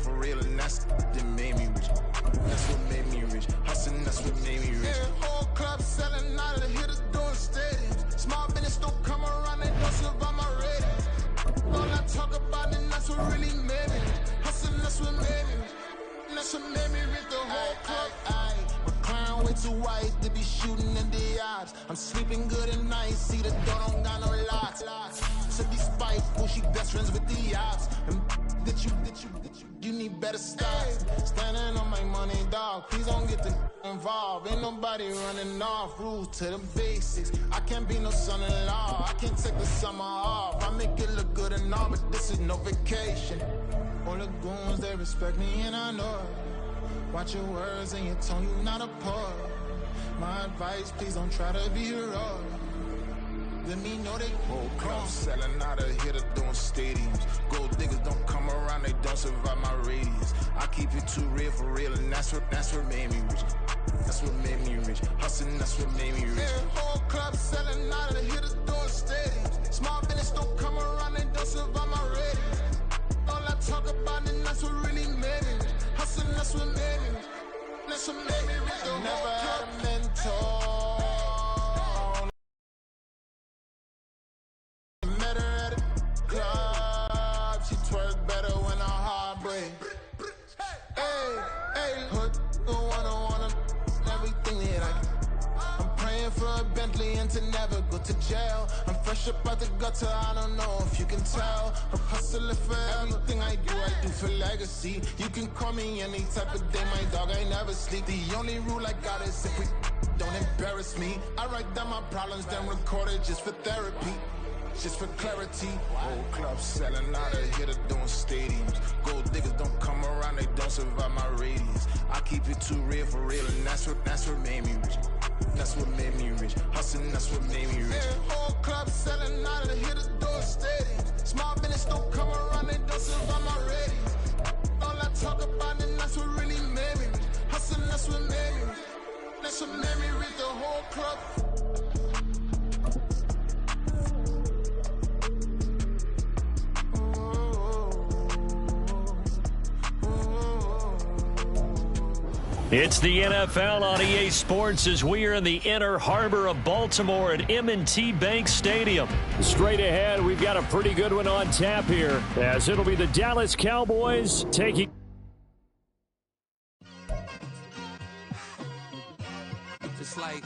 for real, and that's that made me rich. That's what made me rich. Hustling, that's what made me rich. Yeah, whole club selling out of the hitters doing stadiums. Small business don't come around, they don't survive my ratings. All I talk about, and that's what really made me rich. Hustling, that's what made me rich. That's what made me rich, the whole club. My crown way too white to be shooting in the odds. I'm sleeping good at night, see the door don't got no locks. So despite she best friends with the ops. And you need better stop. Standing on my money, dog. Please don't get the involved. Ain't nobody running off. Rules to the basics. I can't be no son-in-law. I can't take the summer off. I make it look good and all, but this is no vacation. All the goons, they respect me and I know it. Watch your words and your tone, you not a poet. My advice, please don't try to be heroic. Let me know they whole club selling out of here to doing stadiums. Gold diggers don't come around, they don't survive my radius. I keep it too real for real, and that's what made me rich. That's what made me rich. Hustling, that's what made me rich. Yeah, whole club selling out of here to doing stadiums. Small business don't come around, they don't survive my radius. All I talk about, and that's what really made me rich. Hustling, that's what made me rich. That's what made me rich. I never had a mentor. Met her at a club. She twerk better when her heart break. Hey, hood, wanna everything that I can. I'm praying for a Bentley and to never go to jail. I'm fresh up out the gutter, I don't know if you can tell. I'm hustling for everything I do for legacy. You can call me any type of day, my dog, I never sleep. The only rule I got is if we don't embarrass me. I write down my problems, then record it just for therapy. Just for clarity, whole club selling out of here to doing stadiums. Gold diggers don't come around, they don't survive my radius. I keep it too real for real, and that's what made me rich. That's what made me rich. Hustling, that's what made me rich. Yeah, whole club selling out of here to doing stadiums. Small business don't come around, they don't survive my radius. All I talk about, and that's what really made me rich. Hustling, that's what made me rich. That's what made me rich, the whole club. It's the NFL on EA Sports as we are in the inner harbor of Baltimore at M&T Bank Stadium. Straight ahead, we've got a pretty good one on tap here, as it'll be the Dallas Cowboys taking... Just like,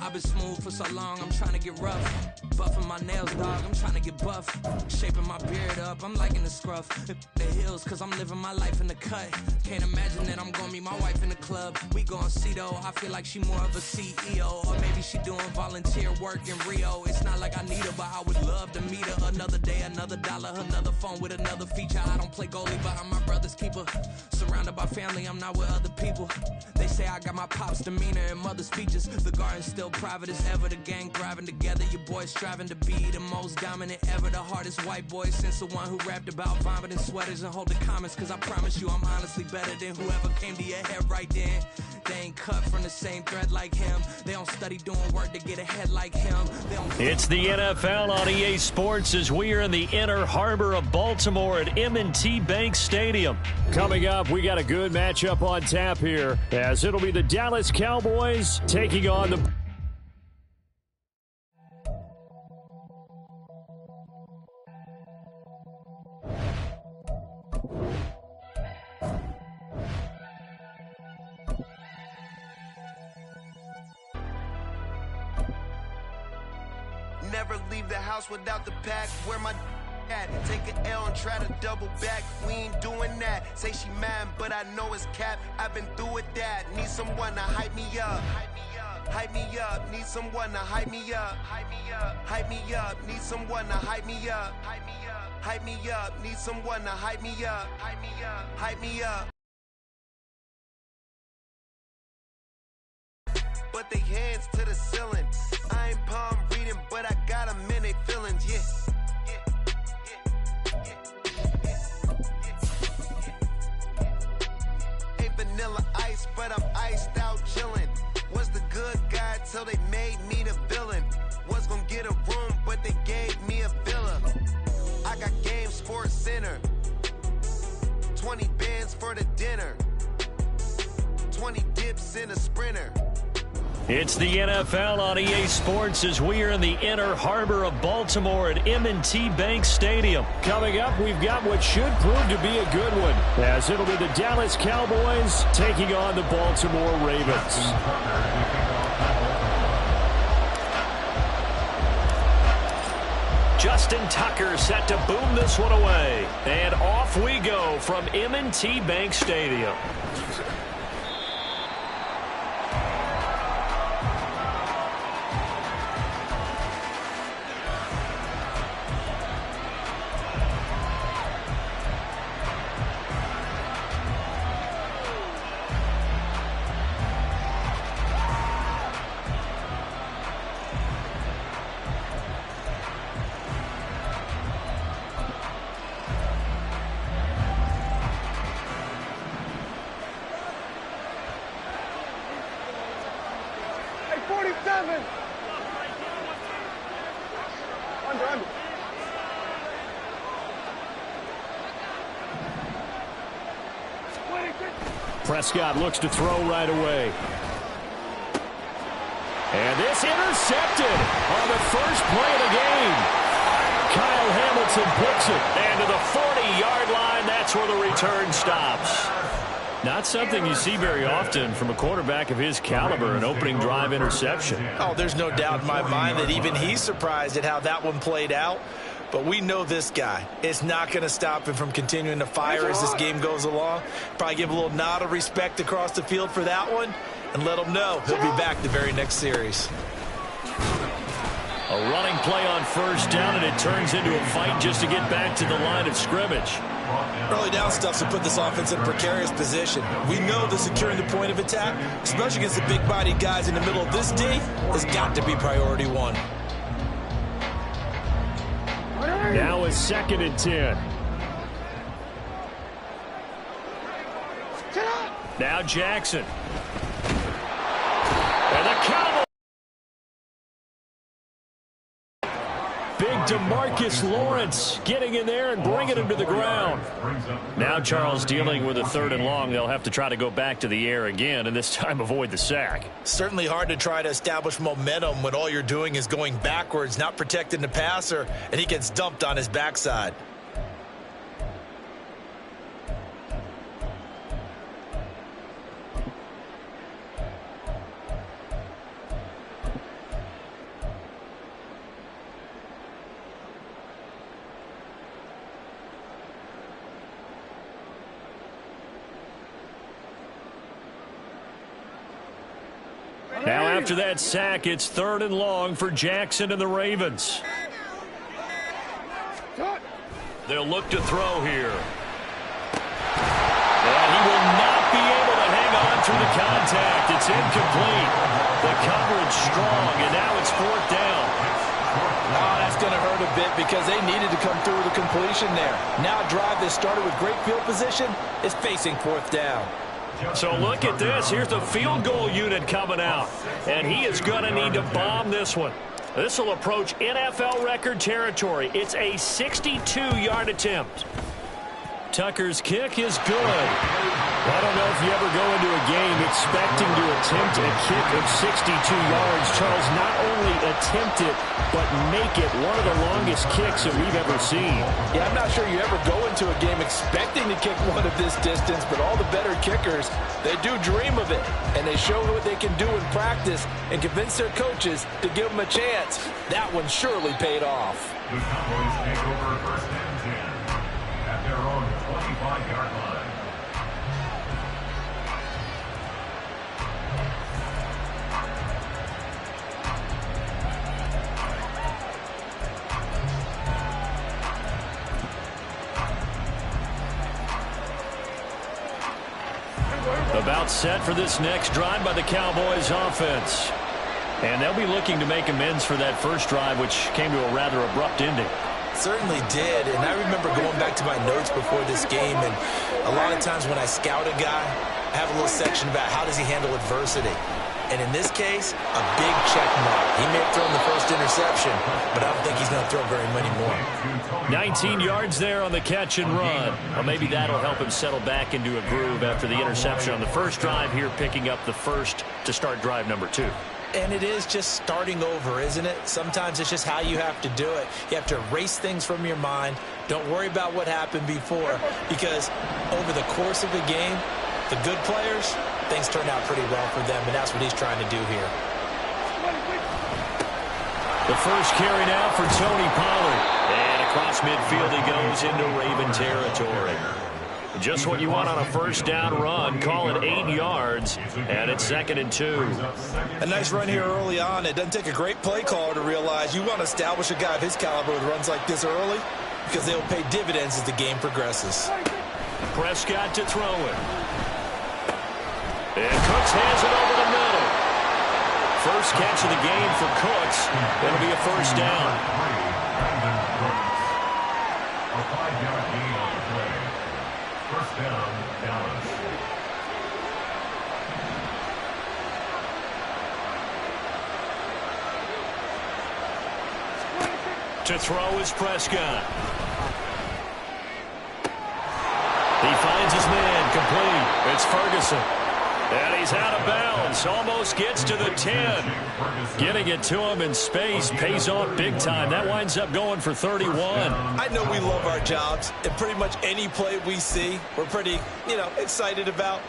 I've been smooth for so long, I'm trying to get rough. Buffing my nails, dog, I'm trying to get buff. Shaping my beard up, I'm liking the scruff. The hills, cause I'm living my life in the cut. Can't imagine that I'm gonna meet my wife in the club. We gon' see though, I feel like she more of a CEO. Or maybe she doing volunteer work in Rio. It's not like I need her, but I would love to meet her. Another day, another dollar, another phone with another feature. I don't play goalie, but I'm my brother's keeper. Surrounded by family, I'm not with other people. They say I got my pop's demeanor and mother's features. The garden's still private as ever, the gang thriving together. Your boys striving to be the most dominant ever. The hardest white boy since the one who rapped about vomiting sweaters and holding comments. Cause I promise you I'm honestly better than whoever came to your head right then. They ain't cut from the same thread like him. They don't study doing work to get ahead like him. It's the NFL on EA Sports as we are in the inner harbor of Baltimore at M&T Bank Stadium. Coming up, we got a good matchup on tap here, as it'll be the Dallas Cowboys taking on the... Never leave the house without the pack. Where my at? Take an L and try to double back. We ain't doing that. Say she mad, but I know it's cap. I've been through with that. Need someone to hype me up. Hype me up. Need someone to hype me up. Hype me up. Need someone to hype me up. Hype me up. Need someone to hype me up. Hype me up. But they hands to the ceiling. I ain't palm reading, but I got them in they feelings, yeah. Ain't vanilla ice, but I'm iced out chillin'. Was the good guy till they made me the villain. Was gonna get a room, but they gave me a villa. I got Game Sports Center. 20 for the dinner. 20 dips in a sprinter. It's the NFL on EA Sports as we are in the inner harbor of Baltimore at M&T Bank Stadium. Coming up, we've got what should prove to be a good one, as it'll be the Dallas Cowboys taking on the Baltimore Ravens. Justin Tucker set to boom this one away. And off we go from M&T Bank Stadium. Prescott looks to throw right away. And this intercepted on the first play of the game. Kyle Hamilton picks it. And to the 40-yard line, that's where the return stops. Not something you see very often from a quarterback of his caliber, an opening drive interception. Oh, there's no doubt in my mind that even he's surprised at how that one played out. But we know this guy. It's not going to stop him from continuing to fire as this game goes along. Probably give a little nod of respect across the field for that one and let him know he'll be back the very next series. A running play on first down, and it turns into a fight just to get back to the line of scrimmage. Early down stuff to put this offense in a precarious position. We know that securing the point of attack, especially against the big-bodied guys in the middle of this D, has got to be priority one. Now it's 2nd and 10. Now Jackson. And the Cowboys. Big DeMarcus Lawrence getting in there and bringing him to the ground. Now Charles dealing with a 3rd and long. They'll have to try to go back to the air again, and this time avoid the sack. Certainly hard to try to establish momentum when all you're doing is going backwards, not protecting the passer, and he gets dumped on his backside. Now after that sack, it's 3rd and long for Jackson and the Ravens. They'll look to throw here. And he will not be able to hang on through the contact. It's incomplete. The coverage strong, and now it's 4th down. Oh, that's going to hurt a bit because they needed to come through with a completion there. Now a drive that started with great field position is facing 4th down. So look at this. Here's the field goal unit coming out. And he is going to need to bomb this one. This will approach NFL record territory. It's a 62-yard attempt. Tucker's kick is good. I don't know if you ever go into a game expecting to attempt a kick of 62 yards. Charles, not only attempt it, but make it one of the longest kicks that we've ever seen. Yeah, I'm not sure you ever go into a game expecting to kick one of this distance, but all the better kickers, they do dream of it, and they show what they can do in practice and convince their coaches to give them a chance. That one surely paid off. The Cowboys take over 1st and 10 at their own 25-yard line. About set for this next drive by the Cowboys offense. And they'll be looking to make amends for that first drive, which came to a rather abrupt ending. Certainly did, and I remember going back to my notes before this game, and a lot of times when I scout a guy, I have a little section about how does he handle adversity. And in this case, a big check mark. He may have thrown the first interception, but I don't think he's going to throw very many more. 19 yards there on the catch and run. Well, maybe that'll help him settle back into a groove after the interception on the first drive here, picking up the first to start drive number 2. And it is just starting over, isn't it? Sometimes it's just how you have to do it. You have to erase things from your mind. Don't worry about what happened before, because over the course of the game, the good players, things turn out pretty well for them, and that's what he's trying to do here. The first carry now for Tony Pollard. And across midfield he goes into Raven territory. Just what you want on a first down run. Call it 8 yards, and it's 2nd and 2. A nice run here early on. It doesn't take a great play caller to realize you want to establish a guy of his caliber with runs like this early, because they'll pay dividends as the game progresses. Prescott to throw it. And Cooks hands it over the middle. First catch of the game for Cooks. It'll be a first down. A 5-yard gain on the play. First down, Dallas. To throw is Prescott. He finds his man, complete. It's Ferguson. And he's out of bounds. Almost gets to the 10. Getting it to him in space pays off big time. That winds up going for 31. I know we love our jobs, and pretty much any play we see, we're pretty, excited about.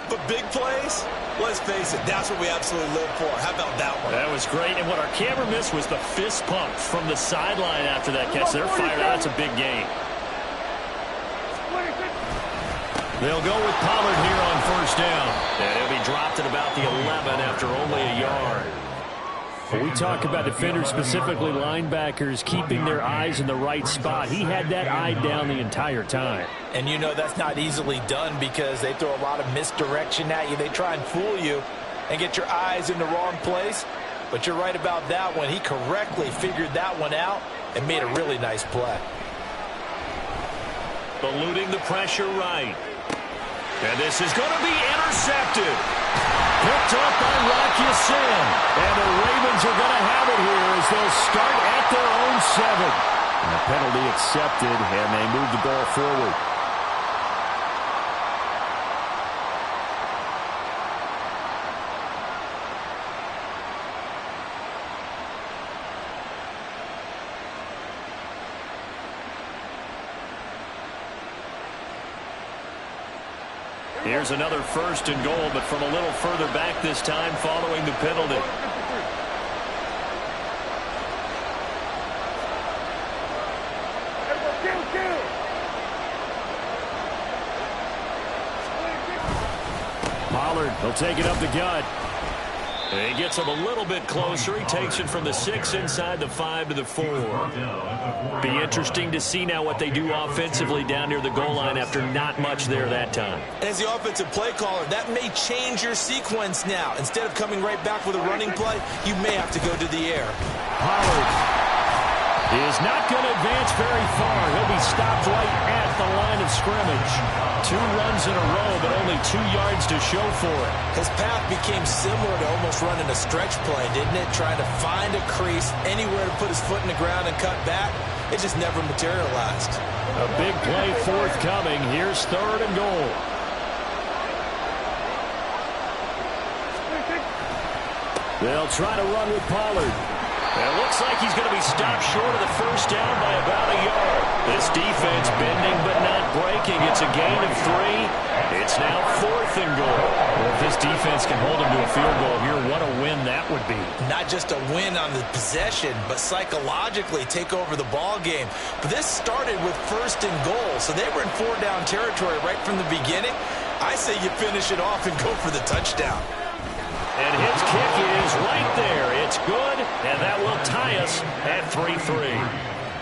But big plays, let's face it, that's what we absolutely live for. How about that one? That was great. And what our camera missed was the fist pump from the sideline after that catch. They're fired out. That's a big gain. They'll go with Pollard here on first down. And he'll be dropped at about the 11 after only a yard. When we talk about defenders, specifically linebackers, keeping their eyes in the right spot, he had that eye down the entire time. And that's not easily done because they throw a lot of misdirection at you. They try and fool you and get your eyes in the wrong place. But you're right about that one. He correctly figured that one out and made a really nice play. Eluding the pressure right. And this is going to be intercepted. Picked up by Rock Ya-Sin. And the Ravens are going to have it here as they'll start at their own 7. And the penalty accepted, and they move the ball forward. Here's another first and goal, but from a little further back this time following the penalty. Pollard, he'll take it up the gut. And he gets him a little bit closer. He takes it from the 6 inside the 5 to the 4. Be interesting to see now what they do offensively down near the goal line after not much there that time. As the offensive play caller, that may change your sequence now. Instead of coming right back with a running play, you may have to go to the air. Pollard is not going to advance very far. He'll be stopped right at the line of scrimmage. 2 runs in a row, but only 2 yards to show for it. His path became similar to almost running a stretch play, didn't it? Trying to find a crease, anywhere to put his foot in the ground and cut back. It just never materialized. A big play forthcoming. Here's 3rd and goal. They'll try to run with Pollard. It looks like he's going to be stopped short of the first down by about a yard. This defense bending but not breaking. It's a gain of 3. It's now 4th and goal. Well, if this defense can hold him to a field goal here, what a win that would be. Not just a win on the possession, but psychologically take over the ball game. But this started with 1st and goal, so they were in 4-down territory right from the beginning. I say you finish it off and go for the touchdown. And his kick is right there. It's good, and that will tie us at 3-3.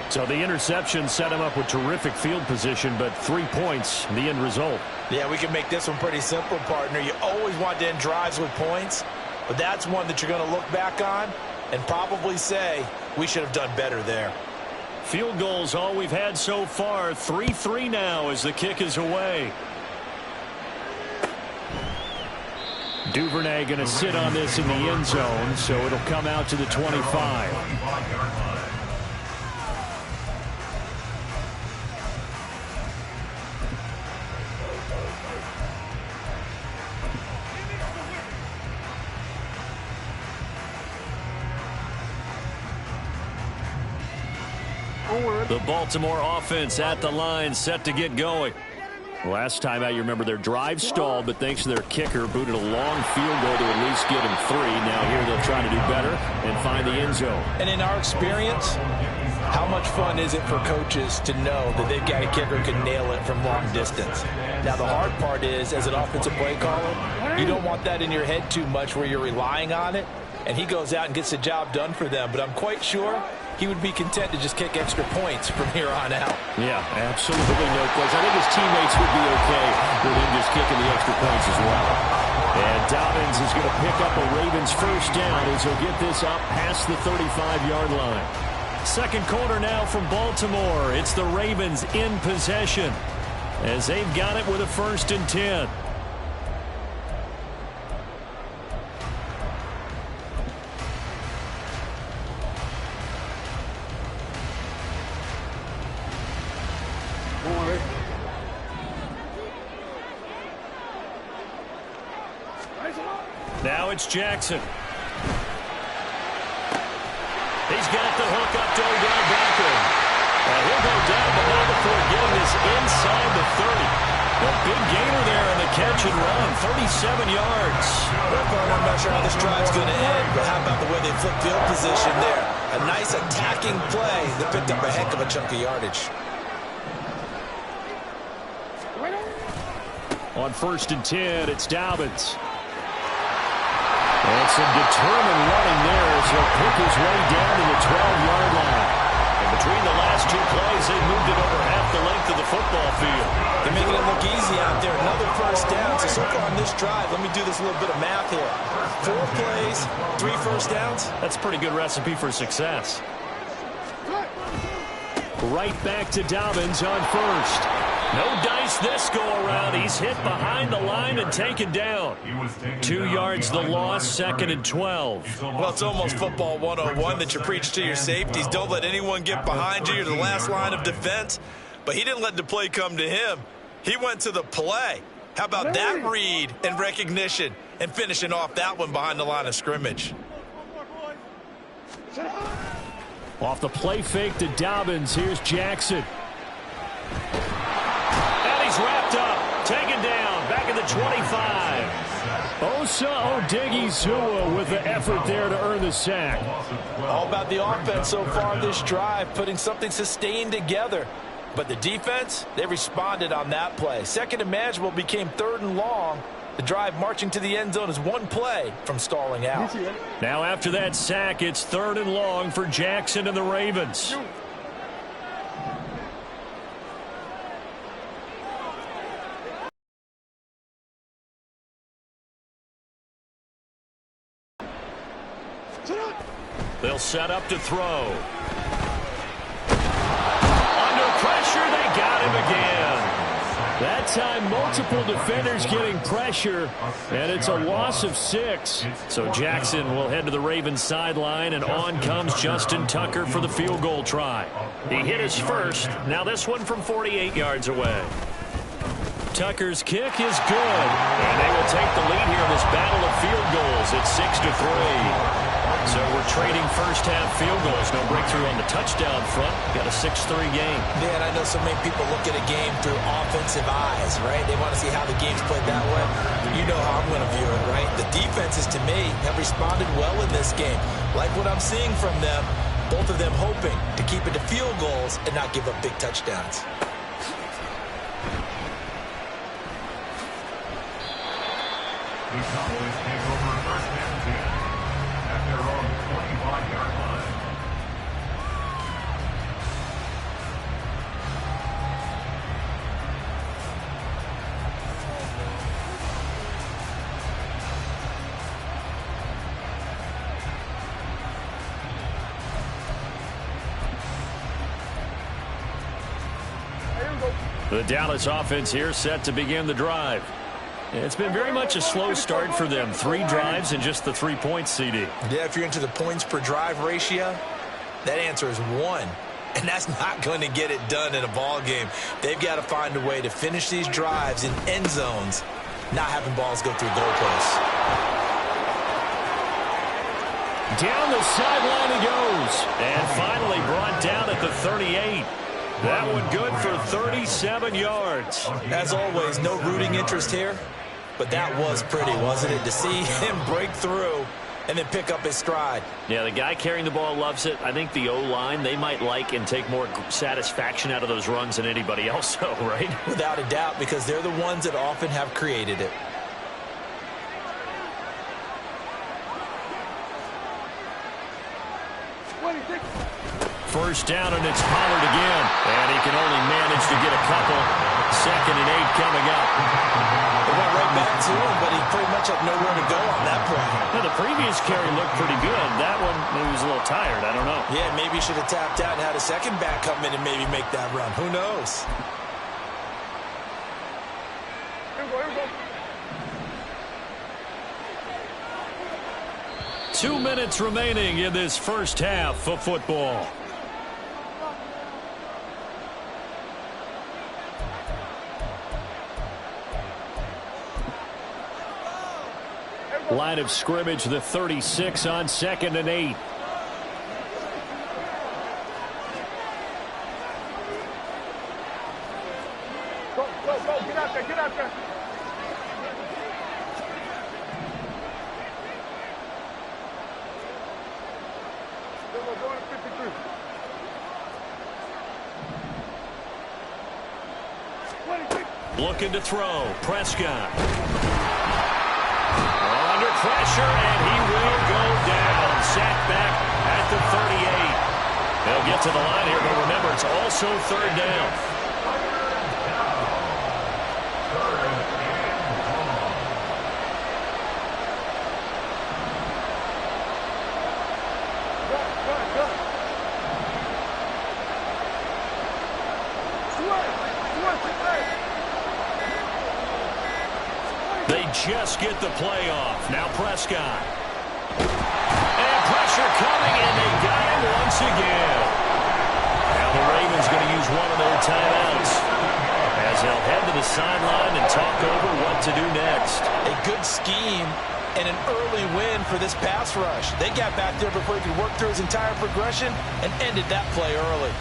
So the interception set him up with terrific field position, but 3 points, the end result. Yeah, we can make this one pretty simple, partner. You always want to end drives with points, but that's one that you're going to look back on and probably say, we should have done better there. Field goals all we've had so far. 3-3 now as the kick is away. Duvernay going to sit on this in the end zone, so it'll come out to the 25. The Baltimore offense at the line, set to get going. Last time out, you remember their drive stalled, but thanks to their kicker, booted a long field goal to at least get him 3. Now here they'll try to do better and find the end zone. And in our experience, how much fun is it for coaches to know that they've got a kicker who can nail it from long distance? Now, the hard part is, as an offensive play caller, you don't want that in your head too much where you're relying on it, and he goes out and gets the job done for them. But I'm quite sure he would be content to just kick extra points from here on out. Yeah, absolutely no question. I think his teammates would be okay with him just kicking the extra points as well. And Dobbins is going to pick up a Ravens first down as he'll get this up past the 35-yard line. Second quarter now from Baltimore. It's the Ravens in possession as they've got it with a 1st and 10. Now it's Jackson. He's got the hook up to Odell Beckham. He'll go down, but not before getting this inside the 30. A big gainer there in the catch and run, 37 yards. I'm not sure how this drive's going to end, but how about the way they flip field position there? A nice attacking play that picked up a heck of a chunk of yardage. On 1st and 10, it's Dobbins. And some determined running there as he'll pick his way down to the 12-yard line. And between the last 2 plays, they moved it over half the length of the football field. They're making it look easy out there. Another first down. So far on this drive, let me do this little bit of math here. 4 plays, 3 first downs. That's a pretty good recipe for success. Right back to Dobbins on 1st. No dice this go-around. He's hit behind the line and taken down. 2 yards the loss, 2nd and 12. Well, it's almost football 101 that you preach to your safeties. Don't let anyone get behind you. You're the last line of defense. But he didn't let the play come to him. He went to the play. How about that read and recognition and finishing off that one behind the line of scrimmage? Off the play fake to Dobbins, here's Jackson. He's wrapped up, taken down, back at the 25. Osa Odighizuwa with the effort there to earn the sack. All about the offense so far this drive, putting something sustained together. But the defense, they responded on that play. 2nd and manageable became 3rd and long. The drive marching to the end zone is 1 play from stalling out. Now after that sack, it's 3rd and long for Jackson and the Ravens. They'll set up to throw. Under pressure, they got him again. That time, multiple defenders getting pressure, and it's a loss of 6. So Jackson will head to the Ravens sideline, and on comes Justin Tucker for the field goal try. He hit his first. Now this one from 48 yards away. Tucker's kick is good, and they will take the lead here in this battle of field goals. It's 6-3. So we're trading first-half field goals. No breakthrough on the touchdown front. Got a 6-3 game. Man, I know so many people look at a game through offensive eyes, right? They want to see how the game's played that way. You know how I'm going to view it, right? The defenses, to me, have responded well in this game. Like what I'm seeing from them, both of them hoping to keep it to field goals and not give up big touchdowns. The Cowboys take over 1st and 10 at their own 25-yard line. The Dallas offense here set to begin the drive. It's been very much a slow start for them. 3 drives and just the 3 points, CD. Yeah, if you're into the points per drive ratio, that answer is 1. And that's not going to get it done in a ball game. They've got to find a way to finish these drives in end zones, not having balls go through goalposts. Down the sideline he goes. And finally brought down at the 38. That one good for 37 yards. As always, no rooting interest here. But that was pretty, wasn't it? To see him break through and then pick up his stride. Yeah, the guy carrying the ball loves it. I think the O-line, they might like and take more satisfaction out of those runs than anybody else, though, right? Without a doubt, because they're the ones that often have created it. First down, and it's Pollard again. And he can only manage to get a couple. 2nd and 8 coming up. They went right back to him, but he pretty much had nowhere to go on that play. Well, the previous carry looked pretty good. That one, maybe he was a little tired. I don't know. Yeah, maybe he should have tapped out and had a second back come in and maybe make that run. Who knows? Here we go. 2 minutes remaining in this first half of football. Line of scrimmage, the 36 on 2nd and 8. Go. Get out there. Go to 53. Looking to throw. Prescott. Under pressure, and he will go down. Sacked back at the 38. They'll get to the line here, but remember, it's also 3rd down. They just get the play off. Now Prescott. And pressure coming, and they got him once again. Now the Ravens going to use one of their timeouts as they'll head to the sideline and talk over what to do next. A good scheme and an early win for this pass rush. They got back there before he could work through his entire progression and ended that play early.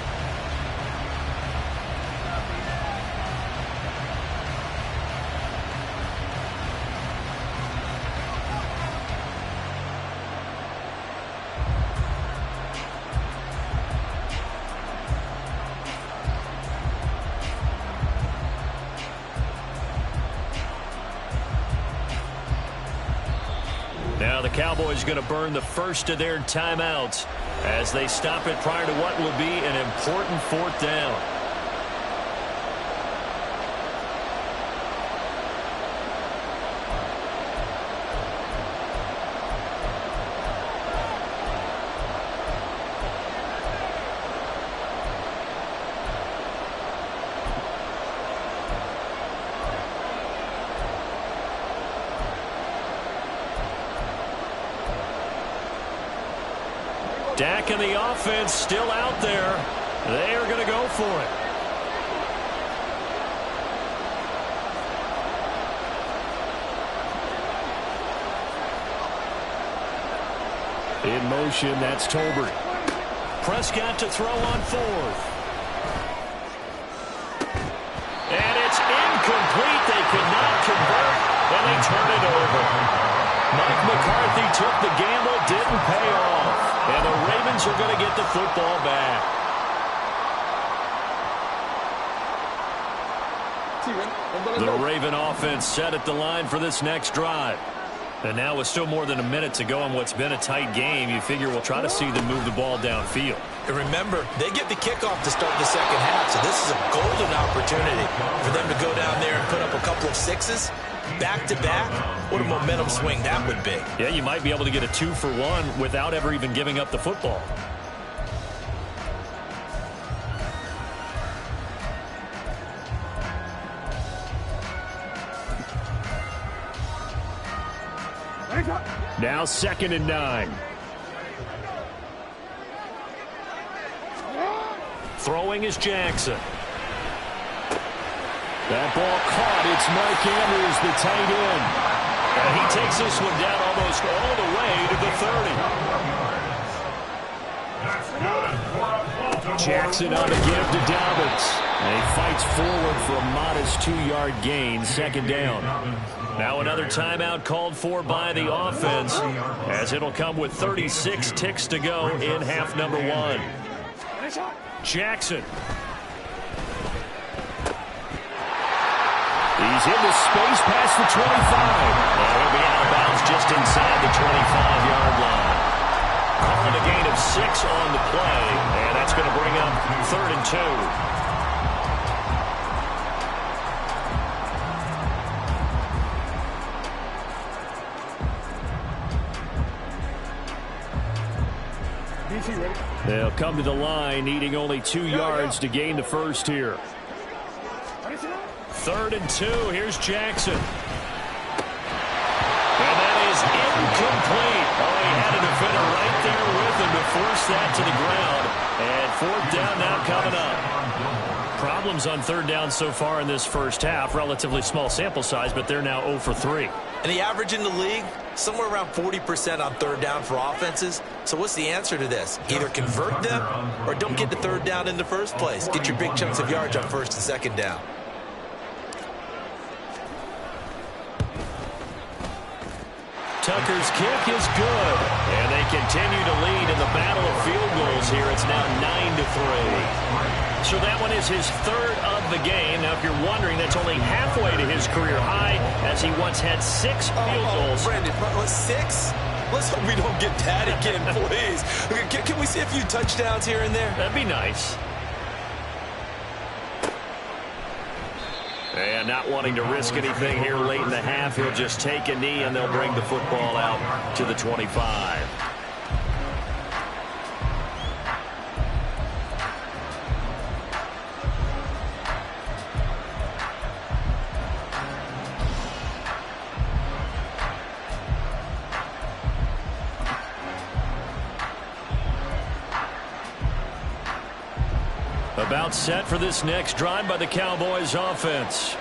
Now the Cowboys going to burn the first of their timeouts as they stop it prior to what will be an important 4th down. Dak and the offense still out there. They are going to go for it. In motion, that's Tolbert. Prescott to throw on 4th. And it's incomplete. They could not convert, and they turn it over. Mike McCarthy took the gamble, didn't pay off. And the Ravens are going to get the football back. The Raven offense set at the line for this next drive. And now with still more than a minute to go in what's been a tight game, you figure we'll try to see them move the ball downfield. And remember, they get the kickoff to start the second half, so this is a golden opportunity for them to go down there and put up a couple of sixes. Back-to-back, what a momentum swing that would be. Yeah, you might be able to get a 2-for-1 without ever even giving up the football. Now 2nd and 9. Throwing is Jackson. That ball caught. It's Mark Andrews, the tight end. And he takes this one down almost all the way to the 30. Jackson on the give to Dobbins. And he fights forward for a modest 2-yard gain, 2nd down. Now another timeout called for by the offense, as it'll come with 36 ticks to go in half number 1. Jackson. He's into space past the 25. And he'll be out of bounds just inside the 25-yard line. Calling a gain of 6 on the play, and that's going to bring up 3rd and 2. They'll come to the line, needing only 2 yards to gain the first here. 3rd and 2. Here's Jackson. And that is incomplete. Oh, he had a defender right there with him to force that to the ground. And 4th down now coming up. Problems on 3rd down so far in this first half. Relatively small sample size, but they're now 0 for 3. And the average in the league, somewhere around 40% on 3rd down for offenses. So what's the answer to this? Either convert them or don't get to 3rd down in the first place. Get your big chunks of yards on 1st and 2nd down. Tucker's kick is good, and they continue to lead in the battle of field goals here. It's now 9-3. So that one is his 3rd of the game. Now, if you're wondering, that's only halfway to his career high, as he once had 6 field goals. Brandon, 6? Let's hope we don't get that again, please. Can we see a few touchdowns here and there? That'd be nice. And not wanting to risk anything here late in the half, he'll just take a knee, and they'll bring the football out to the 25. About set for this next drive by the Cowboys offense.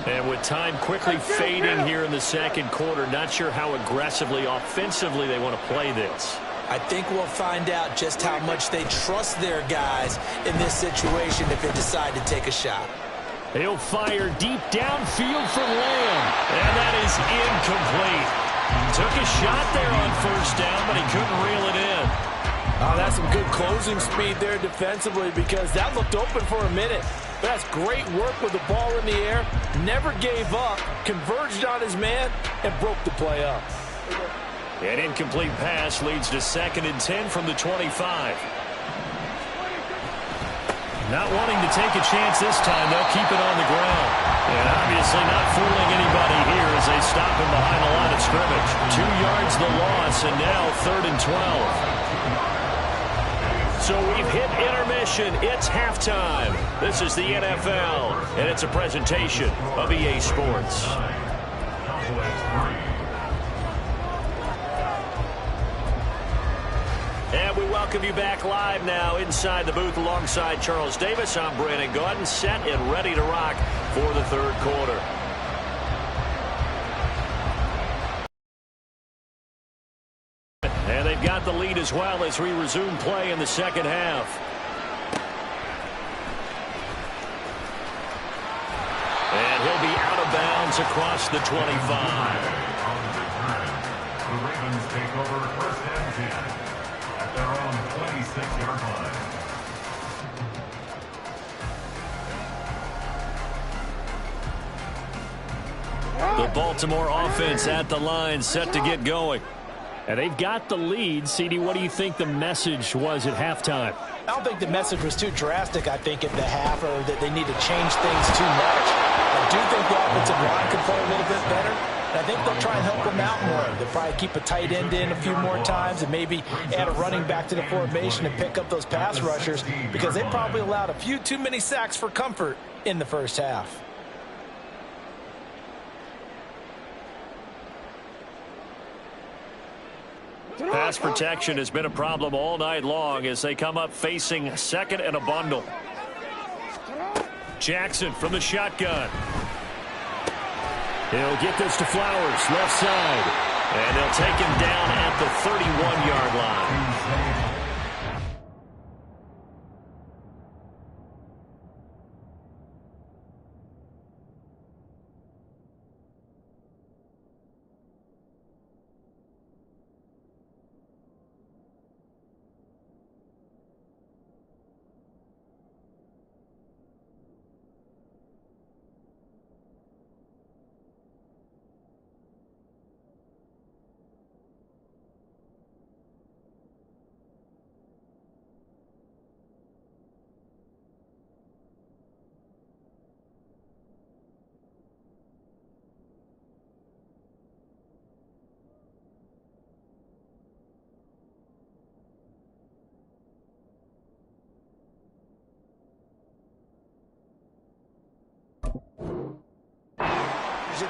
And with time quickly fading here in the 2nd quarter, not sure how aggressively, offensively they want to play this. I think we'll find out just how much they trust their guys in this situation if they decide to take a shot. He'll fire deep downfield for Lamb. And that is incomplete. Took a shot there on 1st down, but he couldn't reel it in. Oh, that's some good closing speed there defensively, because that looked open for a minute. But that's great work with the ball in the air. Never gave up, converged on his man, and broke the play up. An incomplete pass leads to 2nd and 10 from the 25. Not wanting to take a chance this time, they'll keep it on the ground. And obviously not fooling anybody here as they stop him behind the line of scrimmage. 2 yards the loss, and now 3rd and 12. So we've hit intermission. It's halftime. This is the NFL, and it's a presentation of EA Sports. And we welcome you back live now inside the booth alongside Charles Davis. I'm Brandon Gaudin, set and ready to rock for the 3rd quarter. And they've got the lead as well as we resume play in the 2nd half. And he'll be out of bounds across the 25. The Ravens take over 1st and 10 at their own 26-yard line. The Baltimore offense at the line, set to get going. And they've got the lead. CD, what do you think the message was at halftime? I don't think the message was too drastic, I think, at the half, or that they need to change things too much. I do think the offensive line could play a little bit better. And I think they'll try and help them out more. They'll probably keep a tight end in a few more times and maybe add a running back to the formation and pick up those pass rushers, because they probably allowed a few too many sacks for comfort in the first half. Pass protection has been a problem all night long as they come up facing second and a bundle. Jackson from the shotgun. He'll get this to Flowers, left side. And they'll take him down at the 31-yard line.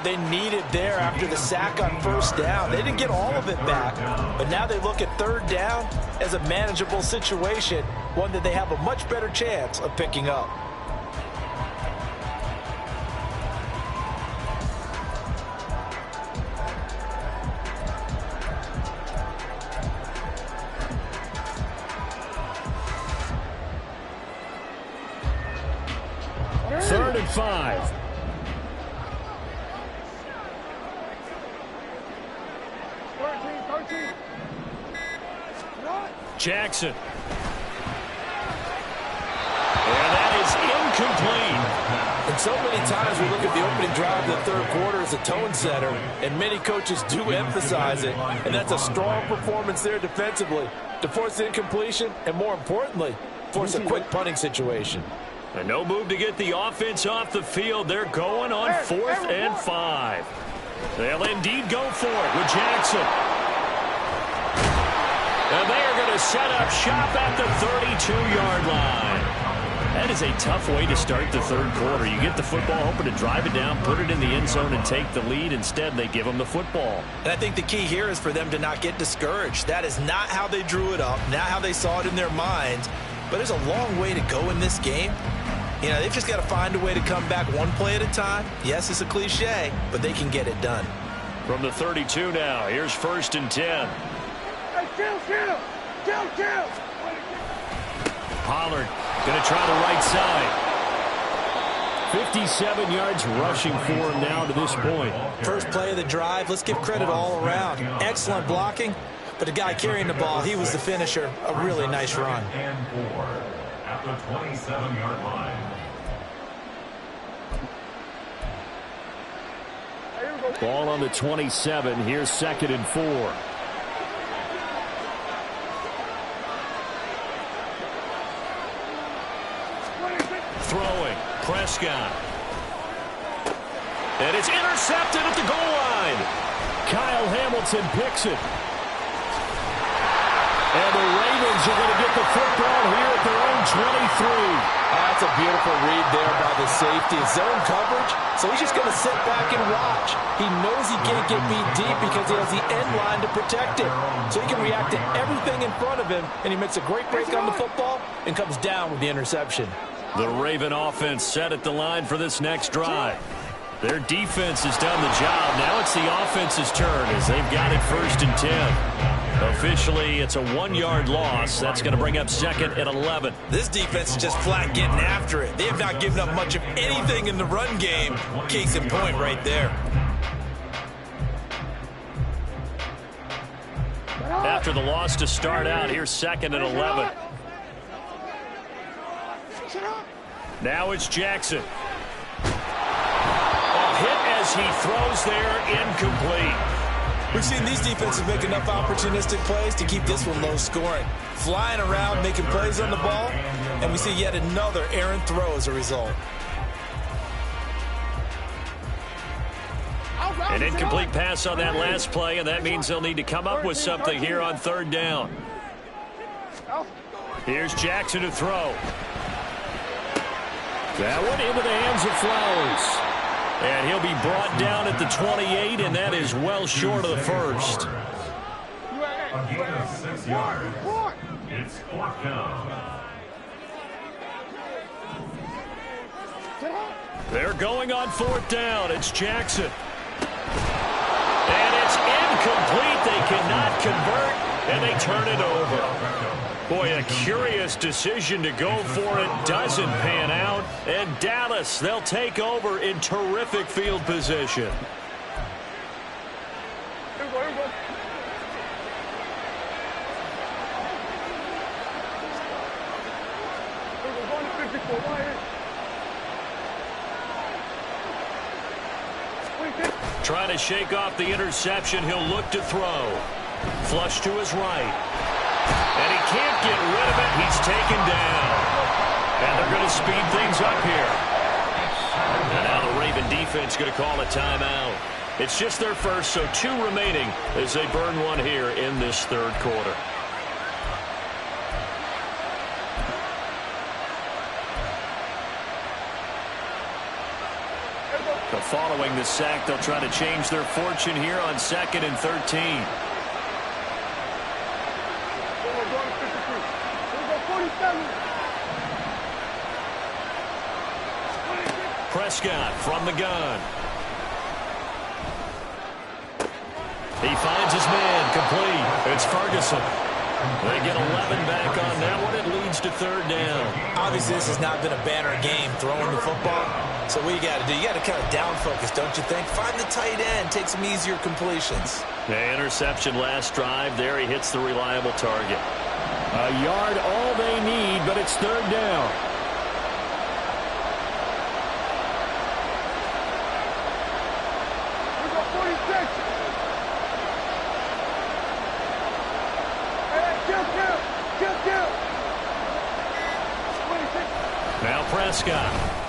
They needed there after the sack on first down. They didn't get all of it back, but now they look at third down as a manageable situation, one that they have a much better chance of picking up. Third and 5. Jackson. And that is incomplete. And so many times we look at the opening drive of the third quarter as a tone setter, and many coaches do emphasize it, and that's a strong performance there defensively to force the incompletion and, more importantly, force a quick punting situation. And no move to get the offense off the field. They're going on 4th and 5. They'll indeed go for it with Jackson. And they are going to set up shop at the 32-yard line. That is a tough way to start the third quarter. You get the football, hoping to drive it down, put it in the end zone, and take the lead. Instead, they give them the football. And I think the key here is for them to not get discouraged. That is not how they drew it up, not how they saw it in their minds. But there's a long way to go in this game. You know, they've just got to find a way to come back one play at a time. Yes, it's a cliche, but they can get it done. From the 32 now, here's 1st and 10. Pollard going to try the right side. 57 yards rushing for him now to this point. First play of the drive, let's give credit all around. Excellent blocking, but the guy carrying the ball, he was the finisher. A really nice run. And 4 at the 27-yard line. Ball on the 27. Here's 2nd and 4. Throwing, Prescott. And it's intercepted at the goal line. Kyle Hamilton picks it. And the Ravens are going to get the football here at their own 23. That's a beautiful read there by the safety. Zone coverage, so he's just going to sit back and watch. He knows he can't get beat deep because he has the end line to protect it. So he can react to everything in front of him, and he makes a great break on the football and comes down with the interception. The Raven offense set at the line for this next drive. Their defense has done the job. Now it's the offense's turn as they've got it 1st and 10. Officially, it's a 1-yard loss. That's going to bring up 2nd and 11. This defense is just flat getting after it. They have not given up much of anything in the run game. Case in point right there. After the loss to start out, here's 2nd and 11. Now it's Jackson. A hit as he throws there, incomplete. We've seen these defenses make enough opportunistic plays to keep this one low scoring. Flying around, making plays on the ball, and we see yet another errant throw as a result. An incomplete pass on that last play, and that means they'll need to come up with something here on 3rd down. Here's Jackson to throw. That one into the hands of Flowers. And he'll be brought down at the 28, and that is well short of the first. A gain of 6 yards. It's 4th down. They're going on 4th down. It's Jackson. And it's incomplete. They cannot convert, and they turn it over. Boy, a curious decision to go for it. Doesn't pan out. And Dallas, they'll take over in terrific field position. Trying to shake off the interception. He'll look to throw. Flush to his right. And he can't get rid of it. He's taken down. And they're going to speed things up here. And now the Raven defense going to call a timeout. It's just their first, so 2 remaining as they burn one here in this 3rd quarter. Following the sack, they'll try to change their fortune here on 2nd and 13. Prescott from the gun. He finds his man complete. It's Ferguson. They get 11 back on that one. It leads to 3rd down. Obviously, this has not been a banner game throwing the football. So what you got to do, you got to kind of down focus, don't you think? Find the tight end, take some easier completions. The interception last drive. There he hits the reliable target. A yard all they need, but it's 3rd down. Now Prescott.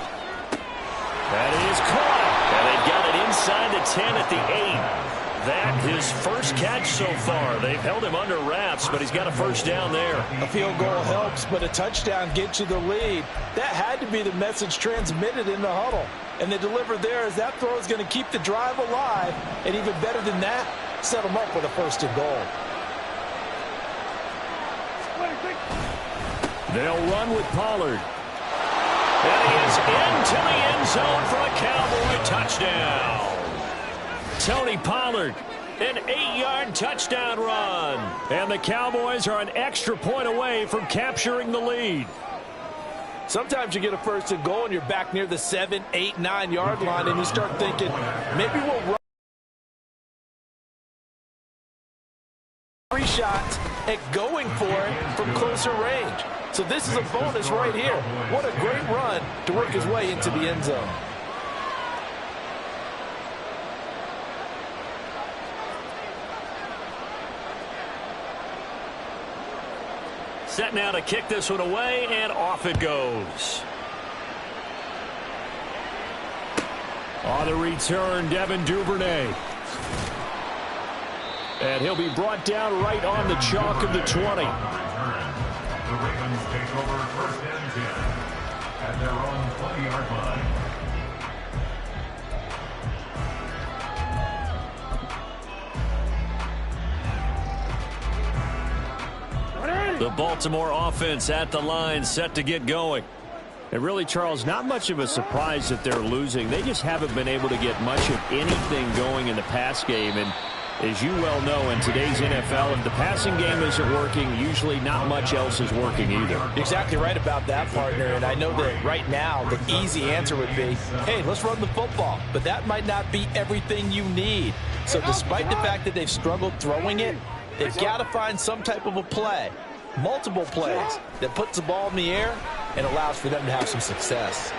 That is caught. And they've got it inside the 10 at the 8. That his first catch so far. They've held him under wraps, but he's got a 1st down there. A field goal helps, but a touchdown gets you the lead. That had to be the message transmitted in the huddle. And they delivered there as that throw is going to keep the drive alive. And even better than that, set them up with a 1st and goal. They'll run with Pollard. And he is into the end zone for a Cowboy touchdown. Tony Pollard, an 8-yard touchdown run. And the Cowboys are an extra point away from capturing the lead. Sometimes you get a 1st and goal and you're back near the 7, 8, 9-yard line and you start thinking, maybe we'll run 3 shots at going for it from closer range. So this is a bonus right here. What a great run to work his way into the end zone. Set now to kick this one away, and off it goes. On the return, Devin Duvernay. And he'll be brought down right on the chalk of the 20. The Ravens take over 1st and 10 at their own 20-yard line. The Baltimore offense at the line, set to get going. And really, Charles, not much of a surprise that they're losing. They just haven't been able to get much of anything going in the pass game. And as you well know, in today's NFL, if the passing game isn't working, usually not much else is working either. Exactly right about that, partner. And I know that right now the easy answer would be, hey, let's run the football. But that might not be everything you need. So despite the fact that they've struggled throwing it, they've got to find some type of a play, multiple plays, that puts the ball in the air and allows for them to have some success.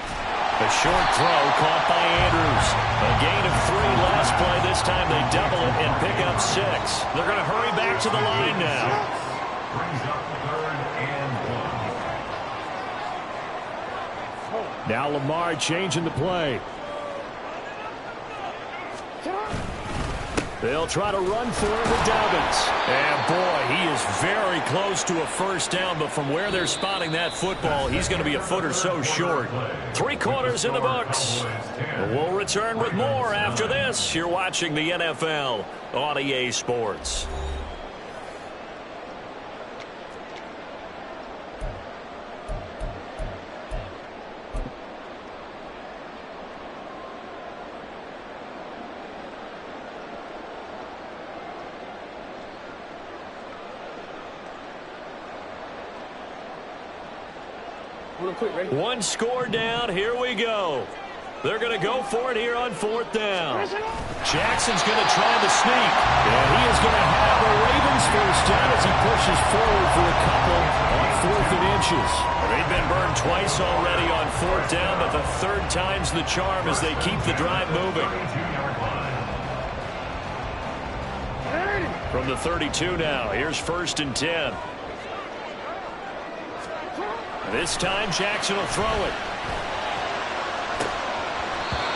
A short throw caught by Andrews. A gain of 3 last play. This time they double it and pick up 6. They're going to hurry back to the line now. Brings up 3rd and 1. Now Lamar changing the play. They'll try to run for it with Dobbins. And boy, he is very close to a 1st down, but from where they're spotting that football, he's going to be a foot or so short. 3 quarters in the books. We'll return with more after this. You're watching the NFL on EA Sports. One score down. Here we go. They're going to go for it here on 4th down. Jackson's going to try the sneak. And he is going to have the Ravens first down as he pushes forward for a couple on 4th and inches. They've been burned twice already on 4th down, but the 3rd time's the charm as they keep the drive moving. From the 32 now, here's 1st and 10. This time, Jackson will throw it.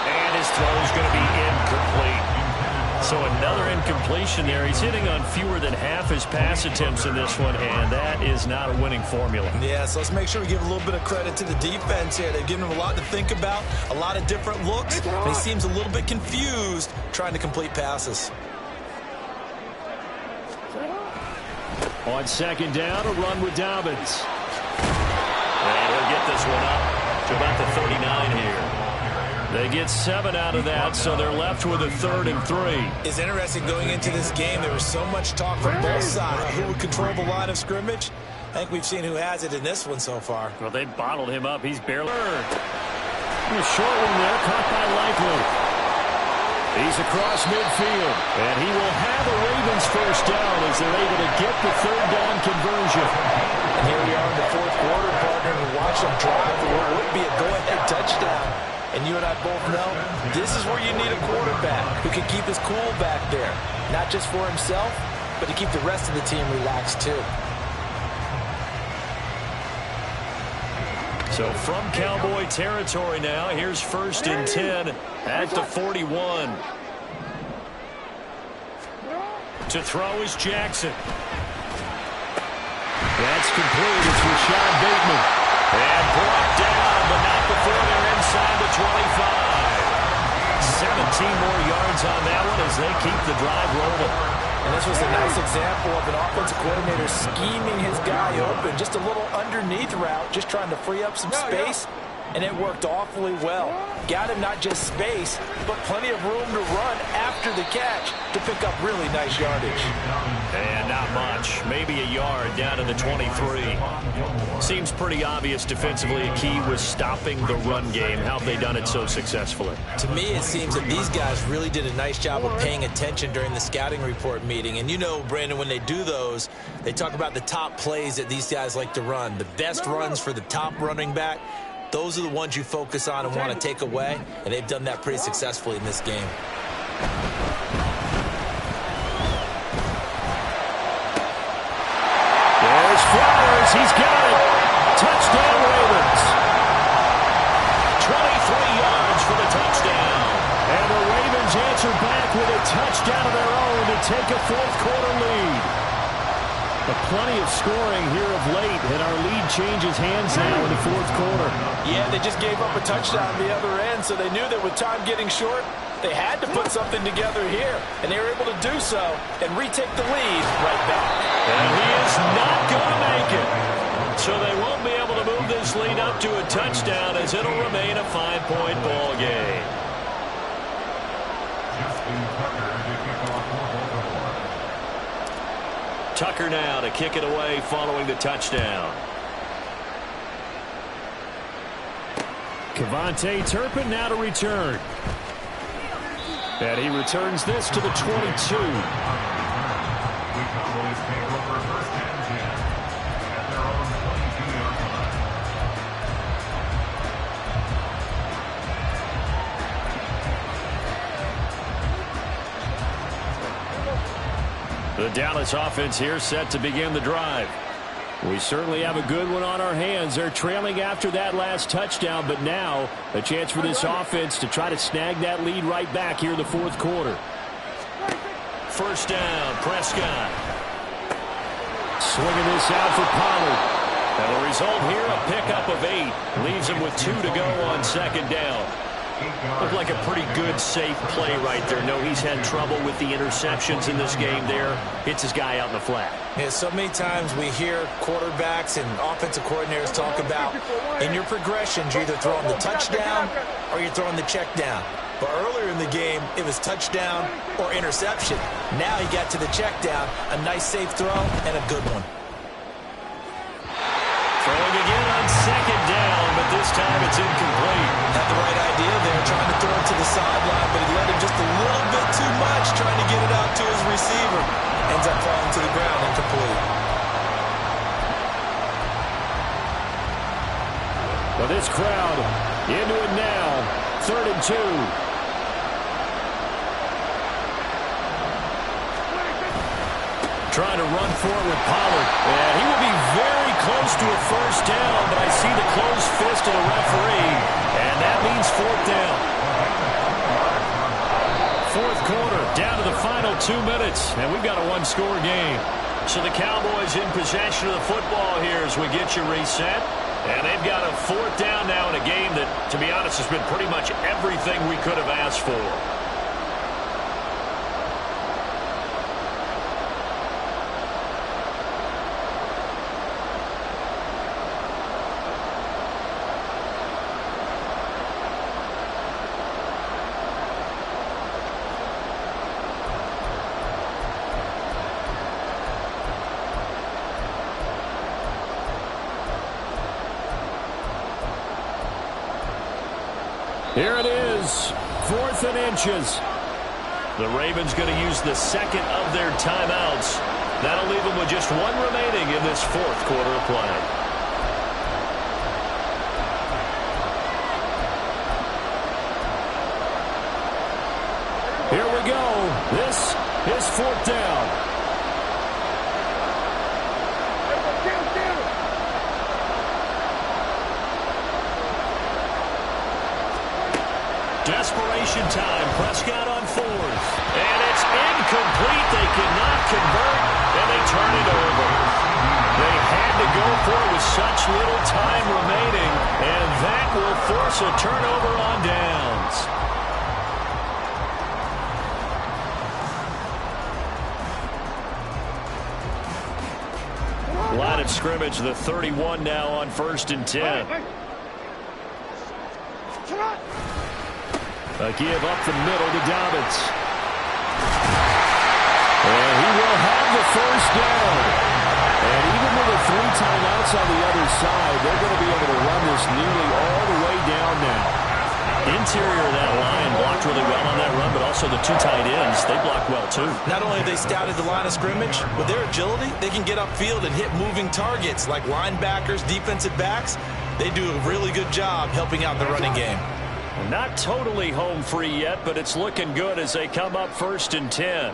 And his throw is going to be incomplete. So another incompletion there. He's hitting on fewer than half his pass attempts in this one, and that is not a winning formula. Yeah, so let's make sure we give a little bit of credit to the defense here. They've given him a lot to think about, a lot of different looks, and he seems a little bit confused trying to complete passes. On 2nd down, a run with Dobbins. And he'll get this one up to about the 39 here. They get 7 out of that, so they're left with a 3rd and 3. It's interesting going into this game. There was so much talk from both sides. Who would control the line of scrimmage? I think we've seen who has it in this one so far. Well, they bottled him up. He's barely... A short one there, caught by Likely. He's across midfield, and he will have a Ravens first down as they're able to get the 3rd down conversion. And here we are in the 4th quarter, partner, and watch them drive for what would be a go-ahead touchdown. And you and I both know this is where you need a quarterback who can keep his cool back there. Not just for himself, but to keep the rest of the team relaxed too. So from Cowboy territory now, here's 1st and 10 at the 41. To throw is Jackson. That's complete. It's Rashad Bateman. And brought down, but not before they're inside the 25. 17 more yards on that one as they keep the drive rolling. And this was a nice example of an offensive coordinator scheming his guy open. Just a little underneath route, just trying to free up some space. And it worked awfully well. Got him not just space, but plenty of room to run after the catch to pick up really nice yardage. And not much. Maybe a yard down to the 23. Seems pretty obvious defensively. A key was stopping the run game. How have they done it so successfully? To me, it seems that these guys really did a nice job of paying attention during the scouting report meeting. And you know, Brandon, when they do those, they talk about the top plays that these guys like to run. The best runs for the top running back. Those are the ones you focus on and want to take away, and they've done that pretty successfully in this game. There's Flowers. He's got it. Touchdown, Ravens. 23 yards for the touchdown. And the Ravens answer back with a touchdown of their own to take a 4th quarter lead. But plenty of scoring here of late, and our lead changes hands now in the 4th quarter. Yeah, they just gave up a touchdown on the other end, so they knew that with time getting short, they had to put something together here, and they were able to do so and retake the lead right back. And he is not going to make it. So they won't be able to move this lead up to a touchdown as it'll remain a 5-point ball game. Tucker now to kick it away following the touchdown. Kevontae Turpin now to return. And he returns this to the 22. The Dallas offense here set to begin the drive. We certainly have a good one on our hands. They're trailing after that last touchdown, but now a chance for this offense to try to snag that lead right back here in the 4th quarter. First down, Prescott. Swinging this out for Pollard. And the result here, a pickup of 8. Leaves him with 2 to go on 2nd down. Looked like a pretty good, safe play right there. No, he's had trouble with the interceptions in this game there. Hits his guy out in the flat. Yeah, so many times we hear quarterbacks and offensive coordinators talk about in your progressions, you're either throwing the touchdown or you're throwing the check down. But earlier in the game, it was touchdown or interception. Now he got to the check down, a nice safe throw, and a good one. Throwing again on on second down, but this time it's incomplete. Had the right idea there, trying to throw it to the sideline, but he let him just a little bit too much, trying to get it out to his receiver. Ends up falling to the ground, incomplete. Well, this crowd into it now. 3rd and 2. Trying to run for it with Pollard. And he will be very close to a first down, but I see the closed fist of the referee, and that means 4th down. 4th quarter, down to the final 2 minutes, and we've got a one-score game. So the Cowboys in possession of the football here as we get you reset. And they've got a 4th down now in a game that, to be honest, has been pretty much everything we could have asked for. Here it is, 4th and inches. The Ravens going to use the second of their timeouts. That'll leave them with just one remaining in this 4th quarter of play. Here we go. This is 4th down. Desperation time. Prescott on 4th. And it's incomplete. They cannot convert, and they turn it over. They had to go for it with such little time remaining, and that will force a turnover on downs. Line of scrimmage, the 31 now on 1st and 10. A give up the middle to Dobbins. And he will have the first down. And even with the 3 timeouts on the other side, they're going to be able to run this nearly all the way down now. Interior of that line blocked really well on that run, but also the 2 tight ends, they blocked well too. Not only have they scouted the line of scrimmage, with their agility, they can get upfield and hit moving targets like linebackers, defensive backs. They do a really good job helping out the running game. Not totally home free yet, but it's looking good as they come up 1st and 10.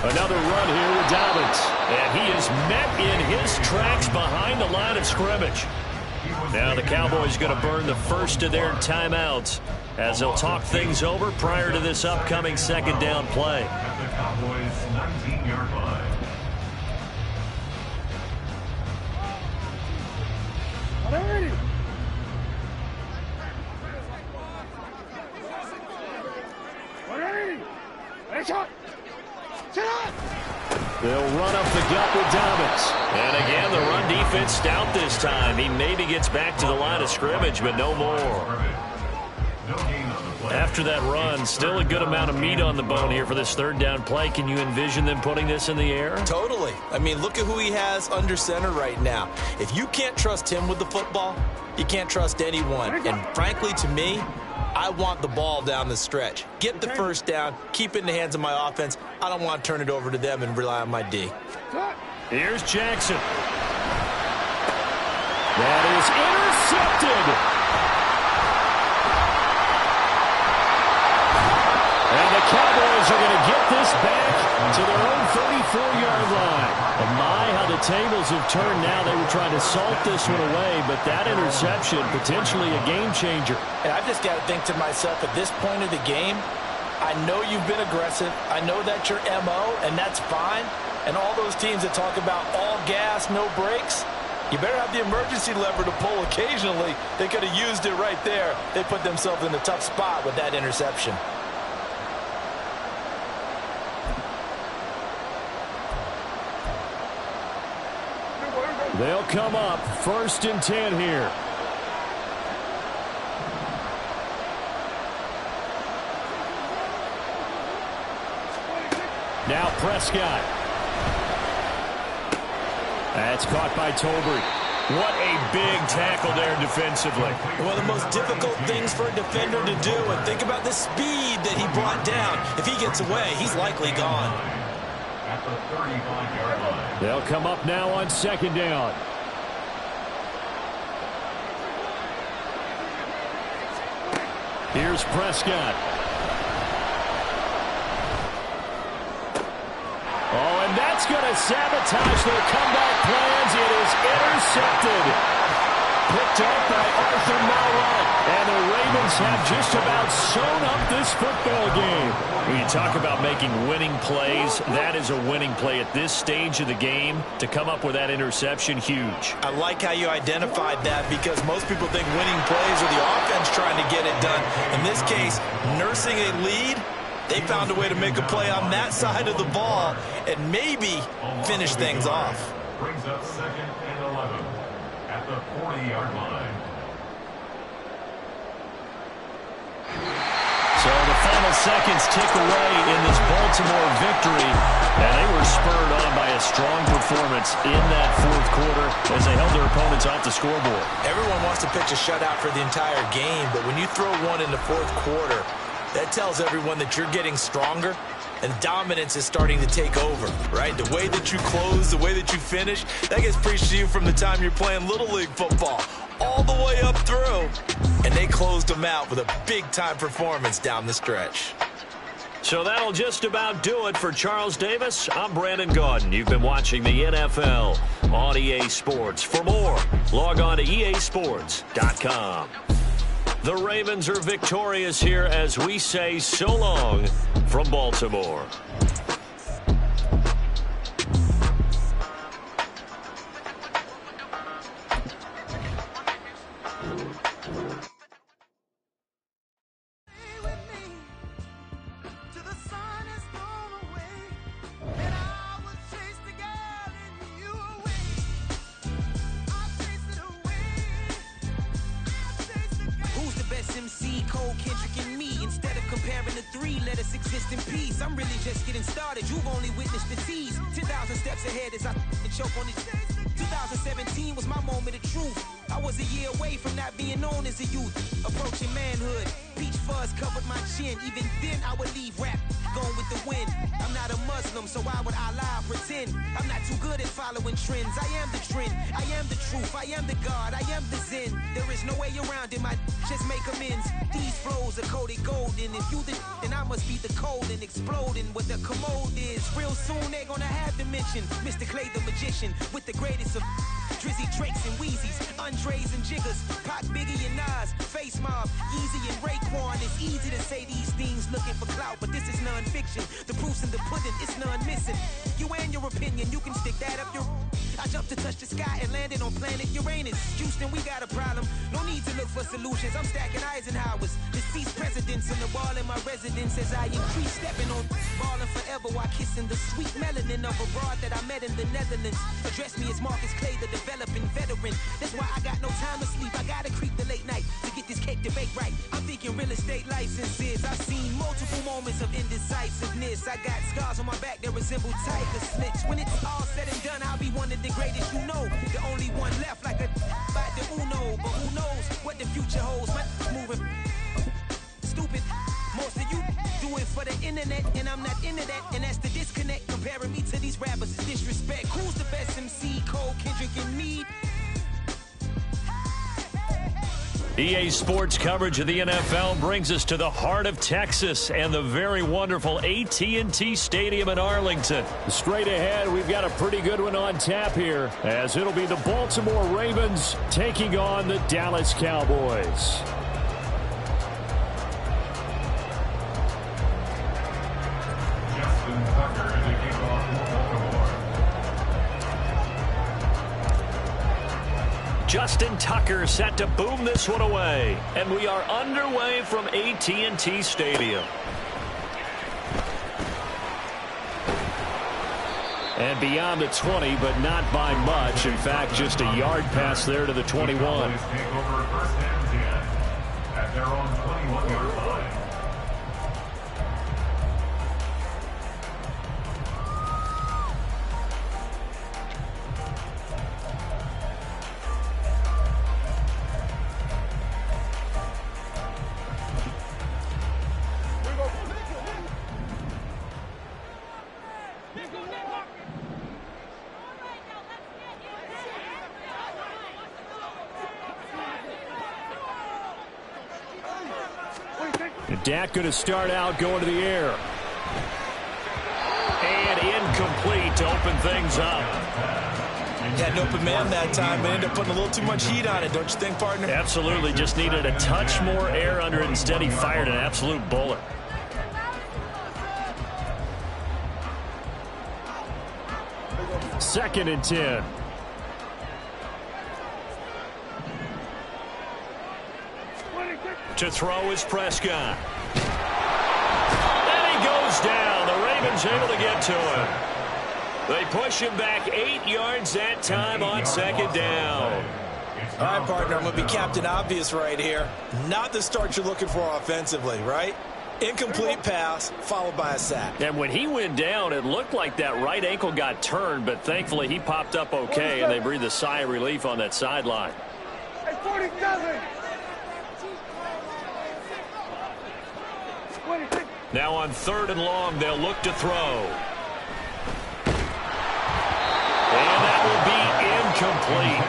Another run here with Dobbins. And he is met in his tracks behind the line of scrimmage. Now the Cowboys going to burn the first of their timeouts as they'll talk things over prior to this upcoming 2nd down play. At the Cowboys' 19-yard line. They'll run up the gut with Dobbins. And again, the run defense stout this time. He maybe gets back to the line of scrimmage, but no more. After that run, still a good amount of meat on the bone here for this 3rd down play. Can you envision them putting this in the air? Totally. I mean, look at who he has under center right now. If you can't trust him with the football, you can't trust anyone. And frankly, to me, I want the ball down the stretch. Get the first down, keep it in the hands of my offense. I don't want to turn it over to them and rely on my D. Here's Jackson. That is intercepted. And the Cowboys are going to get this back to their own 34-yard line. And my, how the tables have turned now. They were trying to salt this one away, but that interception, potentially a game changer. And I've just got to think to myself, at this point of the game, I know you've been aggressive. I know that's your MO, and that's fine. And all those teams that talk about all gas, no brakes, you better have the emergency lever to pull occasionally. They could have used it right there. They put themselves in a tough spot with that interception. They'll come up 1st and 10 here. Now Prescott. That's caught by Tolbert. What a big tackle there defensively. One of the most difficult things for a defender to do. And think about the speed that he brought down. If he gets away, he's likely gone. At the 35-yard line. They'll come up now on second down. Here's Prescott. Oh, and that's going to sabotage their comeback plans. It is intercepted. Picked up by Arthur Maulet. And the Ravens have just about sewn up this football game. When you talk about making winning plays, that is a winning play at this stage of the game. To come up with that interception, huge. I like how you identified that because most people think winning plays are the offense trying to get it done. In this case, nursing a lead, they found a way to make a play on that side of the ball and maybe finish things off. Brings up 2nd and 11 at the 40-yard line. So the final seconds tick away in this Baltimore victory, and they were spurred on by a strong performance in that fourth quarter as they held their opponents off the scoreboard. Everyone wants to pitch a shutout for the entire game, but when you throw one in the fourth quarter, that tells everyone that you're getting stronger and dominance is starting to take over, right? The way that you close, the way that you finish, that gets preached to you from the time you're playing Little League football all the way up through. And they closed them out with a big-time performance down the stretch. So that'll just about do it for Charles Davis. I'm Brandon Gaudin. You've been watching the NFL on EA Sports. For more, log on to easports.com. The Ravens are victorious here as we say so long from Baltimore. Exist in peace. I'm really just getting started. You've only witnessed the tease. 10,000 steps ahead as I choke on it. 2017 was my moment of truth. I was a year away from not being known as a youth. Approaching manhood. Peach fuzz covered my chin. Even then I would leave rap going with the wind. I'm not a Muslim, so why would I lie or pretend? I'm not too good at following trends. I am the trend. I am the truth. I am the God. I am the Zen. There is no way around it. My just make amends. These flows are coated golden. If you the then I must be the cold and exploding what the commode is. Real soon they're gonna have to mention Mr. Clay the magician with the greatest of Drizzy Drakes and Wheezies, Andres and Jiggers, Pac, Biggie and Nas, Face Mob, Yeezy and Raekwon. It's easy to say these things looking for clout, but this is non-fiction. The proof's in the pudding, it's none missing. You and your opinion, you can stick that up your... I jumped to touch the sky and landed on planet Uranus. Houston, we got a problem. No need to look for solutions. I'm stacking Eisenhowers. Deceased presidents on the wall in my residence as I increase stepping on balling forever while kissing the sweet melanin of a broad that I met in the Netherlands. Address me as Marcus Clay, the developing veteran. That's why I got no time to sleep. I gotta creep the late night to get this cake to bake right. I'm thinking real estate licenses. I've seen multiple moments of indecisiveness. I got scars on my back that resemble tiger slits. When it's all said and done, I'll be one of the greatest you know. The only one left like a by the Uno. But who knows what the future holds. My moving stupid. Most of you do it for the internet, and I'm not into that. And that's the disconnect. Comparing me to these rappers is disrespect. Who's the best MC? Cole, Kendrick, and me? EA Sports coverage of the NFL brings us to the heart of Texas and the very wonderful AT&T Stadium in Arlington. Straight ahead, we've got a pretty good one on tap here, as it'll be the Baltimore Ravens taking on the Dallas Cowboys. Justin Tucker in the kickoff for Baltimore. Justin Tucker set to boom this one away. And we are underway from AT&T Stadium. And beyond the 20, but not by much. In fact, just a yard pass there to the 21. Cowboys take over first and 10 at their own 21-yard line. And Dak going to start out going to the air. And incomplete to open things up. Had an open man that time, but ended up putting a little too much heat on it, don't you think, partner? Absolutely. Just needed a touch more air under it. Instead, he fired an absolute bullet. Second and 10. To throw is Prescott. And he goes down. The Ravens able to get to him. They push him back 8 yards that time on second down. All right, partner, I'm going to be Captain Obvious right here. Not the start you're looking for offensively, right? Incomplete pass, followed by a sack. And when he went down, it looked like that right ankle got turned, but thankfully he popped up okay, and they breathed a sigh of relief on that sideline. Hey, 47. Now on 3rd and long, they'll look to throw. And that will be incomplete.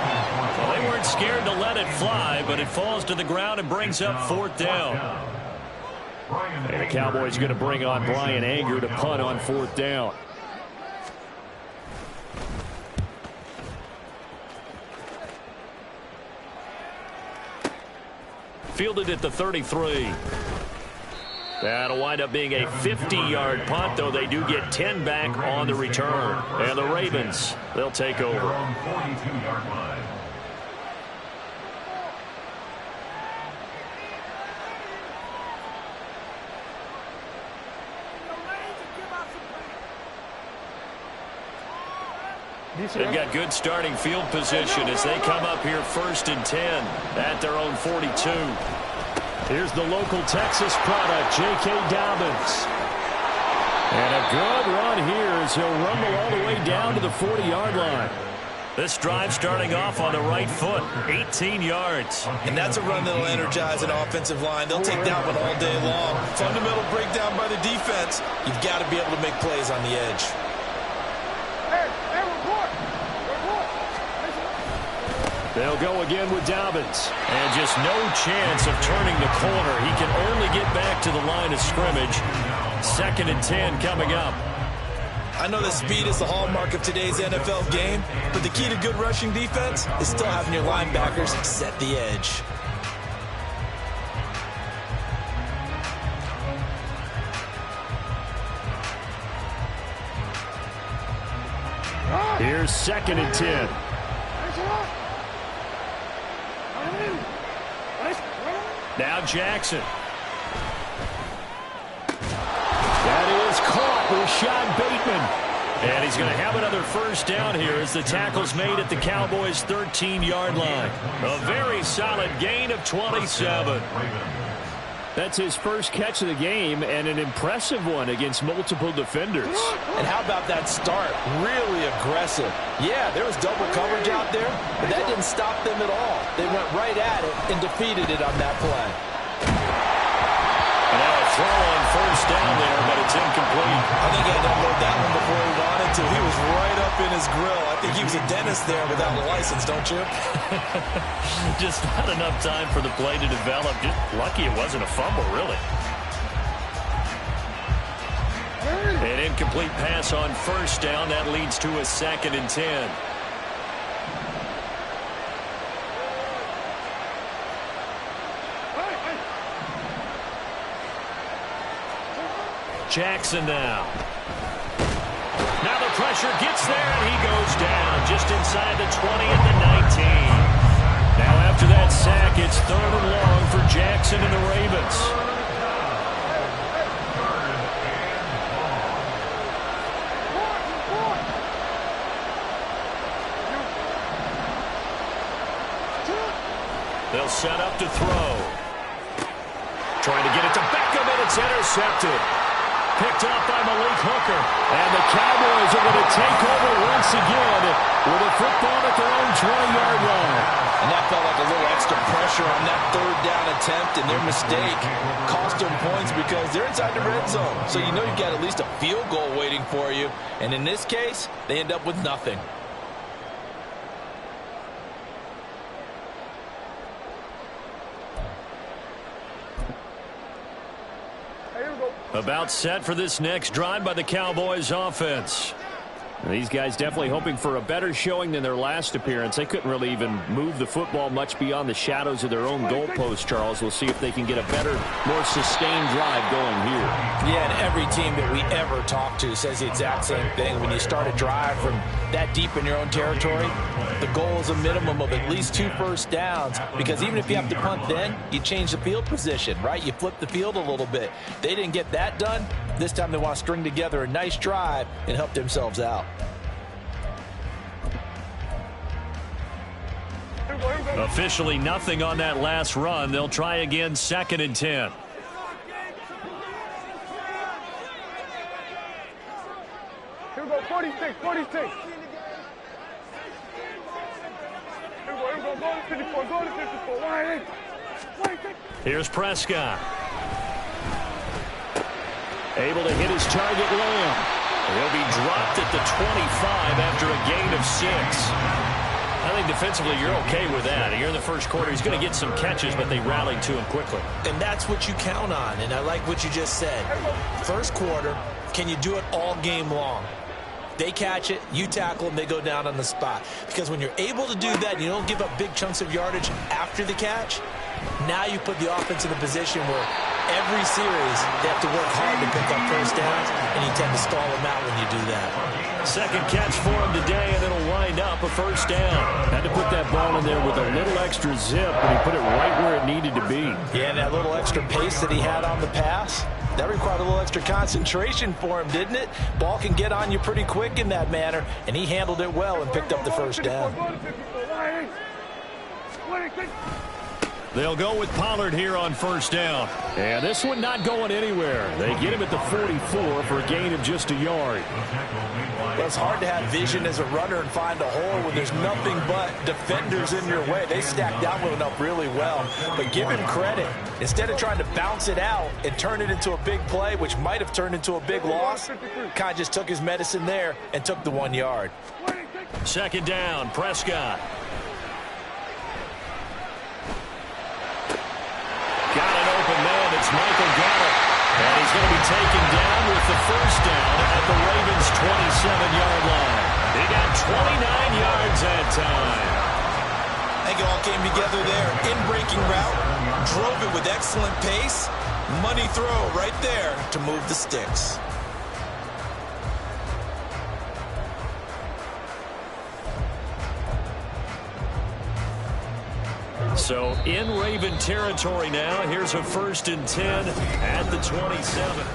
Well, they weren't scared to let it fly, but it falls to the ground and brings up 4th down. And the Cowboys going to bring on Brian Anger to punt on 4th down. Fielded at the 33. That'll wind up being a 50-yard punt, though they do get 10 back on the return. And the Ravens, they'll take over. 42-yard line. They've got good starting field position as they come up here 1st and 10 at their own 42. Here's the local Texas product, J.K. Dobbins. And a good run here as he'll rumble all the way down to the 40-yard line. This drive starting off on the right foot, 18 yards. And that's a run that'll energize an offensive line. They'll take that one all day long. Fundamental breakdown by the defense. You've got to be able to make plays on the edge. They'll go again with Dobbins. And just no chance of turning the corner. He can only get back to the line of scrimmage. 2nd and 10 coming up. I know that speed is the hallmark of today's NFL game, but the key to good rushing defense is still having your linebackers set the edge. Here's 2nd and 10. Now Jackson. That is caught with Rashad Bateman. And he's going to have another 1st down here as the tackle's made at the Cowboys' 13-yard line. A very solid gain of 27. That's his first catch of the game and an impressive one against multiple defenders. And how about that start? Really aggressive. Yeah, there was double coverage out there, but that didn't stop them at all. They went right at it and defeated it on that play. And now a throw on 1st down there, but it's incomplete. I think he had to unload that one before he wanted to. He was right up in his grill. I think he was a dentist there without a license, don't you? Just not enough time for the play to develop. Just lucky it wasn't a fumble, really. An incomplete pass on 1st down. That leads to a 2nd and 10. Jackson now. Now the pressure gets there, and he goes down just inside the 20 at the 19. Now after that sack, it's 3rd and long for Jackson and the Ravens. They'll set up to throw. Trying to get it to Beckham, and it's intercepted. Picked off by Malik Hooker. And the Cowboys are going to take over once again with a football at their own 20-yard line. And that felt like a little extra pressure on that 3rd down attempt, and their mistake cost them points because they're inside the red zone. So you know you've got at least a field goal waiting for you. And in this case, they end up with nothing. About set for this next drive by the Cowboys offense. These guys definitely hoping for a better showing than their last appearance. They couldn't really even move the football much beyond the shadows of their own goalpost, Charles. We'll see if they can get a better, more sustained drive going here. Yeah, and every team that we ever talk to says the exact same thing. When you start a drive from that deep in your own territory, the goal is a minimum of at least 2 first downs, because even if you have to punt then, you change the field position, right? You flip the field a little bit. They didn't get that done. This time they want to string together a nice drive and help themselves out. Officially nothing on that last run. They'll try again, 2nd and 10. Here we go, 46, 46. Here we go, go to 54, go to 54. Wide eight. Here's Prescott. Able to hit his target, Lamb. He'll be dropped at the 25 after a gain of 6. I think defensively you're okay with that. Here in the first quarter, he's going to get some catches, but they rallied to him quickly. And that's what you count on, and I like what you just said. First quarter, can you do it all game long? They catch it, you tackle them, they go down on the spot. Because when you're able to do that, and you don't give up big chunks of yardage after the catch, now you put the offense in a position where every series they have to work hard to pick up first downs, and you tend to stall them out when you do that. Second catch for him today, and it'll wind up a first down. Had to put that ball in there with a little extra zip, and he put it right where it needed to be. Yeah, and that little extra pace that he had on the pass, that required a little extra concentration for him, didn't it? Ball can get on you pretty quick in that manner, and he handled it well and picked up the first down. They'll go with Pollard here on first down. And this one not going anywhere. They get him at the 44 for a gain of just a yard. Well, it's hard to have vision as a runner and find a hole when there's nothing but defenders in your way. They stacked that one up really well. But give him credit. Instead of trying to bounce it out and turn it into a big play, which might have turned into a big loss, Kai just took his medicine there and took the 1 yard. Second down, Prescott. Got an open man. It's Michael Gallup. And he's going to be taken down with the first down at the Ravens' 27-yard line. They got 29 yards that time. I think it all came together there. In-breaking route, drove it with excellent pace. Money throw right there to move the sticks. So in Raven territory now. Here's a 1st and 10 at the 27.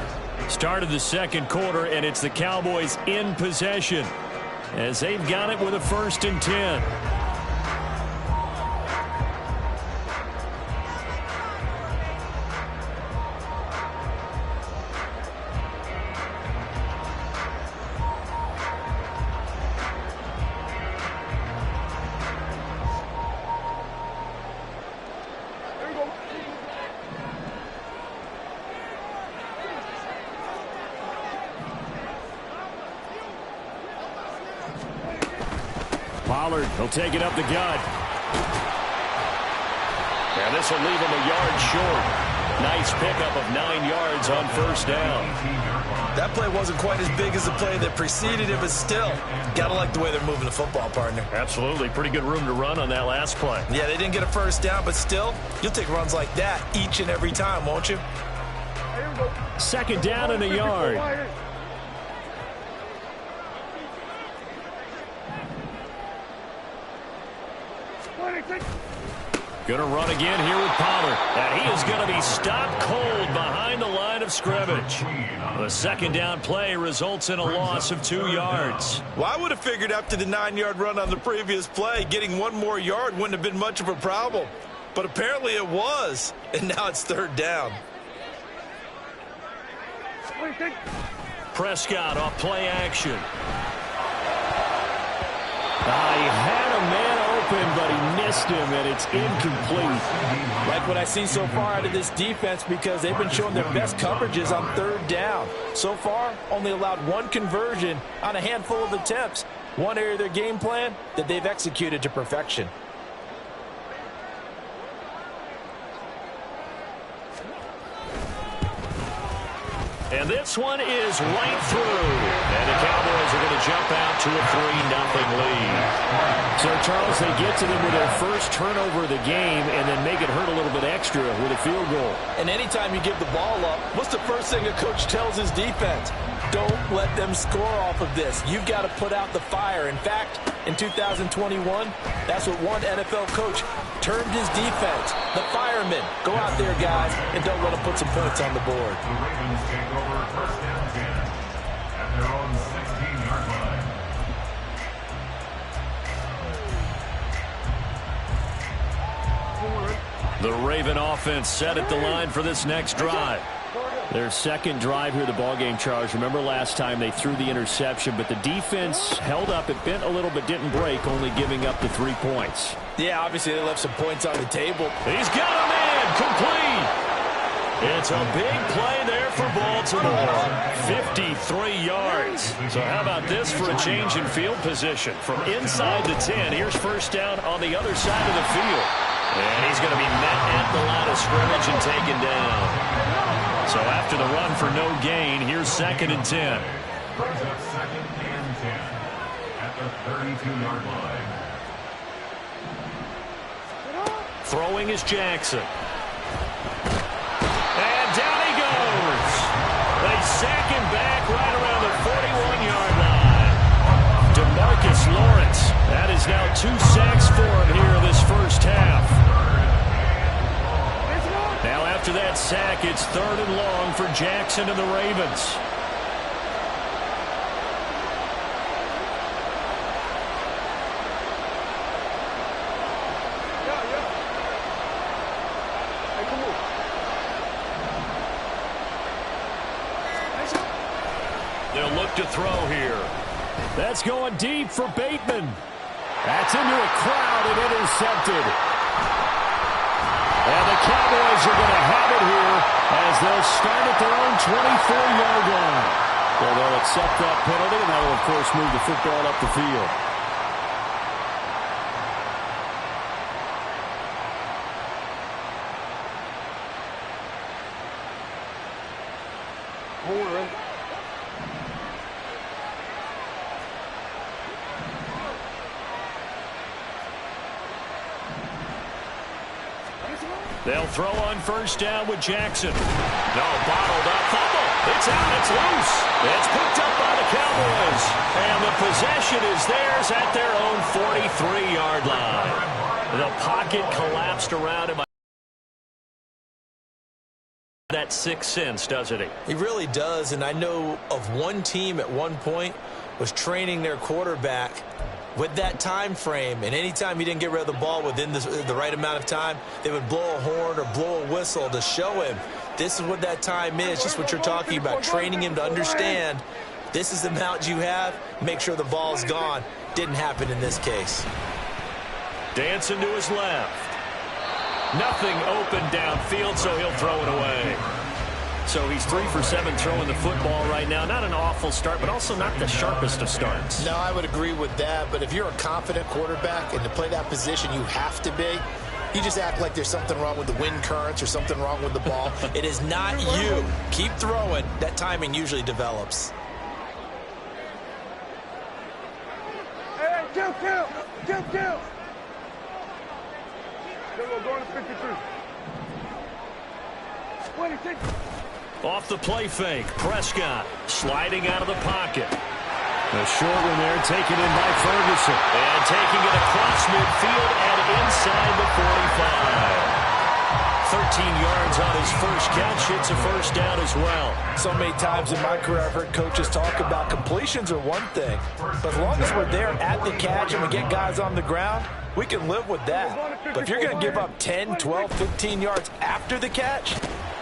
Start of the second quarter, and it's the Cowboys in possession as they've got it with a 1st and 10. Pollard, he'll take it up the gut. And this will leave him a yard short. Nice pickup of 9 yards on first down. That play wasn't quite as big as the play that preceded it, but still, gotta like the way they're moving the football, partner. Absolutely. Pretty good room to run on that last play. Yeah, they didn't get a first down, but still, you'll take runs like that each and every time, won't you? Second down and a yard. Going to run again here with Pollard. And he is going to be stopped cold behind the line of scrimmage. The second down play results in a loss of 2 yards. Well, I would have figured after the 9-yard run on the previous play, getting 1 more yard wouldn't have been much of a problem. But apparently it was. And now it's 3rd down. Prescott off play action. He had a man open, but he missed him, and it's incomplete. Like what I see so far out of this defense, because they've been showing their best coverages on 3rd down. So far, only allowed 1 conversion on a handful of attempts. One area of their game plan that they've executed to perfection. And this one is right through. And the Cowboys are going to jump out to a 3-0 lead. So, Charles, they get to them with their first turnover of the game and then make it hurt a little bit extra with a field goal. And anytime you give the ball up, what's the first thing a coach tells his defense? Don't let them score off of this. You've got to put out the fire. In fact, in 2021, that's what one NFL coach termed his defense. The firemen. Go out there, guys, and don't let them put some points on the board. The Ravens take over first down 10 at their own 16-yard line. The Raven offense set at the line for this next drive. Their second drive here, the ballgame, Charles. Remember last time they threw the interception, but the defense held up. It bent a little but didn't break, only giving up the 3 points. Yeah, obviously they left some points on the table. He's got a man complete. It's a big play there for Baltimore. 53 yards. So how about this for a change in field position? From inside the 10, here's first down on the other side of the field. And he's going to be met at the line of scrimmage and taken down. So after the run for no gain, here's 2nd and 10. Brings up 2nd and 10 at the 32-yard line. Throwing is Jackson. And down he goes. They sack him back right around the 41-yard line. DeMarcus Lawrence. That is now 2 sacks for him here in this first half. Now after that sack, it's 3rd and long for Jackson and the Ravens. They'll look to throw here. That's going deep for Bateman. That's into a crowd and intercepted. And the Cowboys are going to have it here as they'll start at their own 24-yard line. Well, they'll accept that penalty, and that will, of course, move the football up the field. They'll throw on first down with Jackson. No, bottled up. Fumble. It's out. It's loose. It's picked up by the Cowboys. And the possession is theirs at their own 43-yard line. The pocket collapsed around him. That 6th sense, doesn't he? He really does, and I know of one team at one point was training their quarterback with that time frame, and anytime he didn't get rid of the ball within the right amount of time, they would blow a horn or blow a whistle to show him this is what that time is, just what you're talking about, training him to understand this is the amount you have, make sure the ball's gone. Didn't happen in this case. Dancing to his left. Nothing open downfield, so he'll throw it away. So he's 3 for 7 throwing the football right now. Not an awful start, but also not the sharpest of starts. No, I would agree with that. But if you're a confident quarterback and to play that position, you have to be. You just act like there's something wrong with the wind currents or something wrong with the ball. It is not you. Keep throwing. That timing usually develops. Hey, kill! Going to 53. Off the play fake, Prescott sliding out of the pocket. The short one there taken in by Ferguson. And taking it across midfield and inside the 45. 13 yards on his first catch. It's a first down as well. So many times in my career I've heard coaches talk about completions are one thing. But as long as we're there at the catch and we get guys on the ground, we can live with that. But if you're going to give up 10, 12, 15 yards after the catch,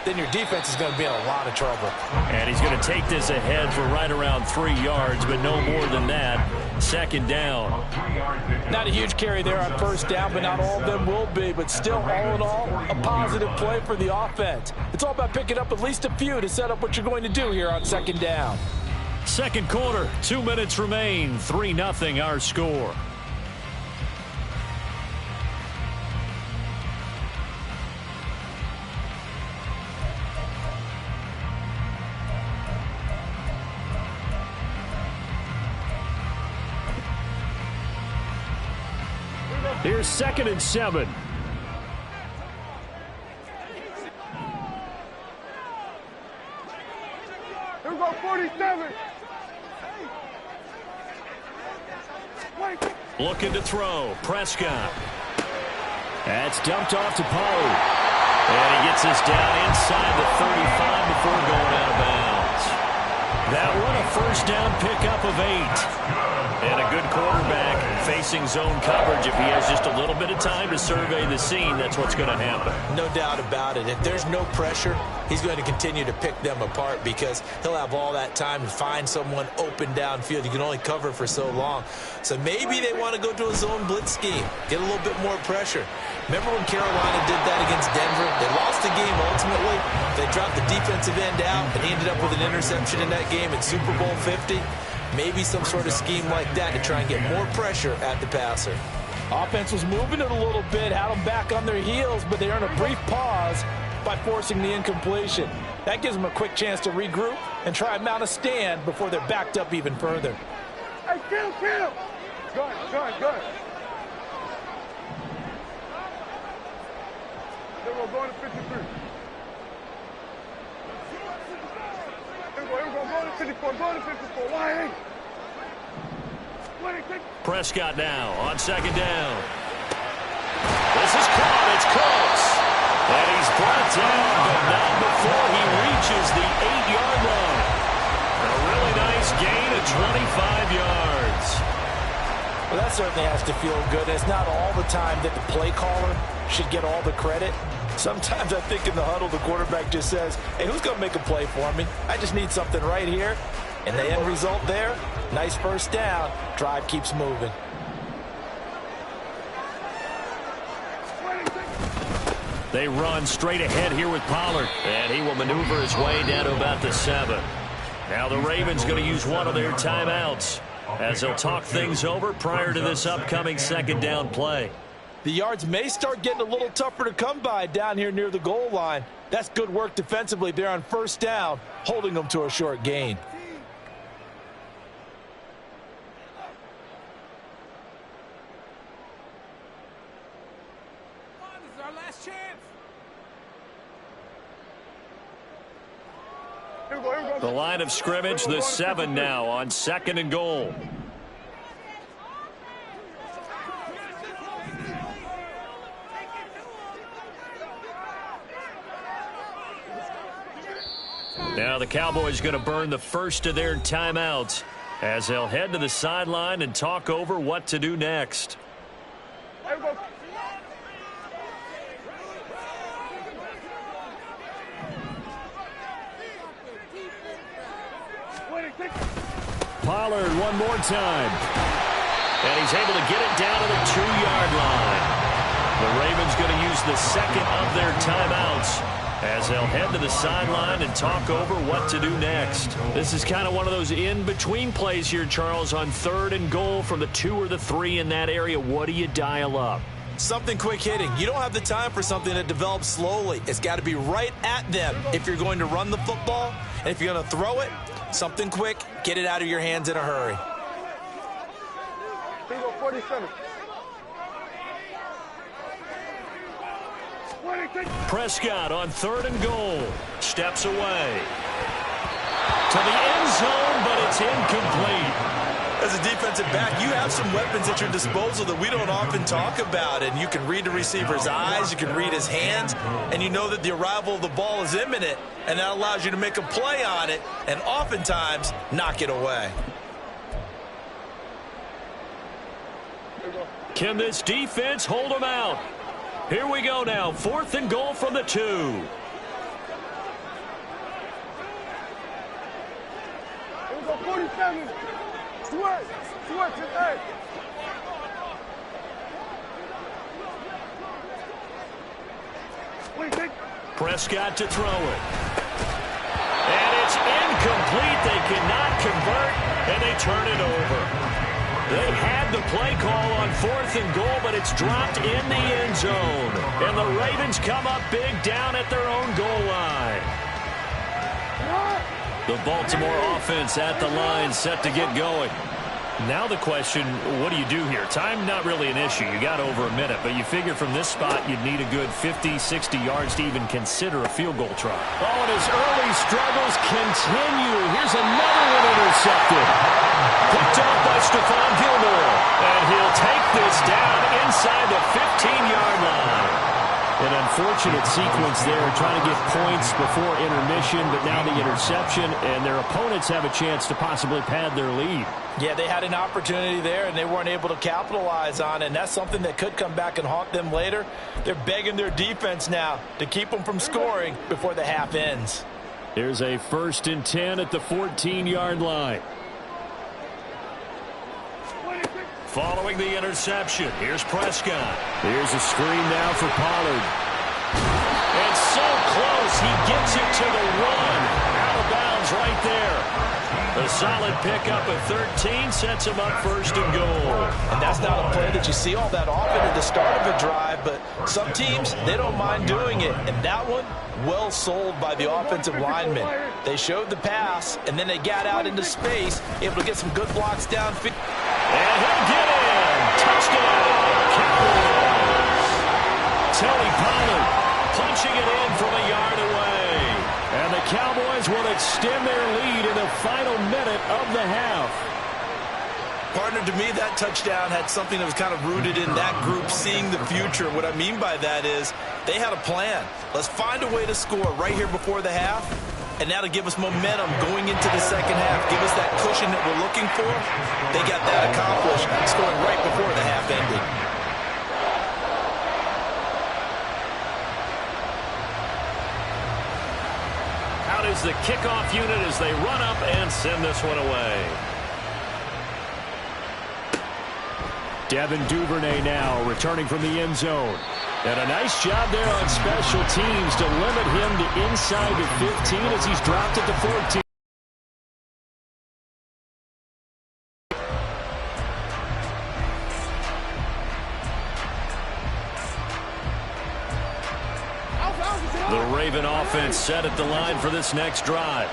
then your defense is going to be in a lot of trouble. And he's going to take this ahead for right around 3 yards, but no more than that. Second down. Not a huge carry there on first down, but not all of them will be. But still, all in all, a positive play for the offense. It's all about picking up at least a few to set up what you're going to do here on second down. Second quarter, 2 minutes remain. 3-0 our score. Here's 2nd and 7. Here we go, 47. Looking to throw. Prescott. That's dumped off to Pollard. And he gets us down inside the 35 before going out of bounds. That one a first down pickup of 8. And a good quarterback facing zone coverage. If he has just a little bit of time to survey the scene, that's what's going to happen. No doubt about it. If there's no pressure, he's going to continue to pick them apart because he'll have all that time to find someone open downfield. You can only cover for so long. So maybe they want to go to a zone blitz scheme, get a little bit more pressure. Remember when Carolina did that against Denver? They lost the game ultimately. They dropped the defensive end out, and he ended up with an interception in that game in Super Bowl 50. Maybe some sort of scheme like that to try and get more pressure at the passer. Offense was moving it a little bit, had them back on their heels, but they earned a brief pause by forcing the incompletion. That gives them a quick chance to regroup and try and mount a stand before they're backed up even further. Hey, kill! Good. Then we're going to 53. Here we go, going to 54, Why? Prescott now on 2nd down. This is caught. It's close. And he's brought down, but not before he reaches the 8-yard line. A really nice gain of 25 yards. Well, that certainly has to feel good. It's not all the time that the play caller should get all the credit. Sometimes I think in the huddle, the quarterback just says, hey, who's going to make a play for me? I just need something right here. And the end result there, nice first down. Drive keeps moving. They run straight ahead here with Pollard. And he will maneuver his way down to about the 7. Now the Ravens going to use one of their timeouts as they'll talk things over prior to this upcoming 2nd down play. The yards may start getting a little tougher to come by down here near the goal line. That's good work defensively there on first down, holding them to a short gain. This is our last chance. Here we go. The line of scrimmage, the 7 now on 2nd and goal. Now the Cowboys going to burn the first of their timeouts as they'll head to the sideline and talk over what to do next. Pollard one more time. And he's able to get it down to the 2-yard line. The Ravens going to use the second of their timeouts as they'll head to the sideline and talk over what to do next. This is kind of one of those in-between plays here, Charles, on 3rd and goal from the 2 or the 3 in that area. What do you dial up? Something quick hitting. You don't have the time for something that develops slowly. It's got to be right at them if you're going to run the football. And if you're going to throw it, something quick, get it out of your hands in a hurry. Here we go, 47. Prescott on 3rd and goal. Steps away. To the end zone, but it's incomplete. As a defensive back, you have some weapons at your disposal that we don't often talk about. And you can read the receiver's eyes, you can read his hands, and you know that the arrival of the ball is imminent, and that allows you to make a play on it and oftentimes knock it away. Can this defense hold them out? Here we go now. 4th and goal from the 2. Here we go, 47. Switch, hey. Prescott to throw it. And it's incomplete. They cannot convert, and they turn it over. They had the play call on 4th and goal, but it's dropped in the end zone. And the Ravens come up big down at their own goal line. The Baltimore offense at the line, set to get going. Now the question, what do you do here? Time, not really an issue. You got over a minute, but you figure from this spot you'd need a good 50, 60 yards to even consider a field goal try. Oh, and his early struggles continue. Here's another one intercepted. Picked off by Stephon Gilmore. And he'll take this down inside the 15-yard line. An unfortunate sequence there, trying to get points before intermission, but now the interception, and their opponents have a chance to possibly pad their lead. Yeah, they had an opportunity there, and they weren't able to capitalize on it, and that's something that could come back and haunt them later. They're begging their defense now to keep them from scoring before the half ends. There's a 1st and 10 at the 14-yard line. Following the interception, here's Prescott. Here's a screen now for Pollard. And so close, he gets it to the 1. Out of bounds right there. A solid pickup of 13 sets him up 1st and goal. And that's not a play that you see all that often at the start of a drive, but some teams, they don't mind doing it. And that one, well sold by the offensive lineman. They showed the pass, and then they got out into space, able to get some good blocks downfield. And he'll get in. Touchdown, Cowboys. Tony Pollard punching it in from a yard away. And the Cowboys will extend their lead in the final minute of the half. Partner, to me, that touchdown had something that was kind of rooted in that group seeing the future. What I mean by that is they had a plan. Let's find a way to score right here before the half. And that'll give us momentum going into the second half. Give us that cushion that we're looking for. They got that accomplished, scoring right before the half ended. Out is the kickoff unit as they run up and send this one away. Devin Duvernay now returning from the end zone. And a nice job there on special teams to limit him to inside the 15 as he's dropped at the 14. The Raven offense set at the line for this next drive.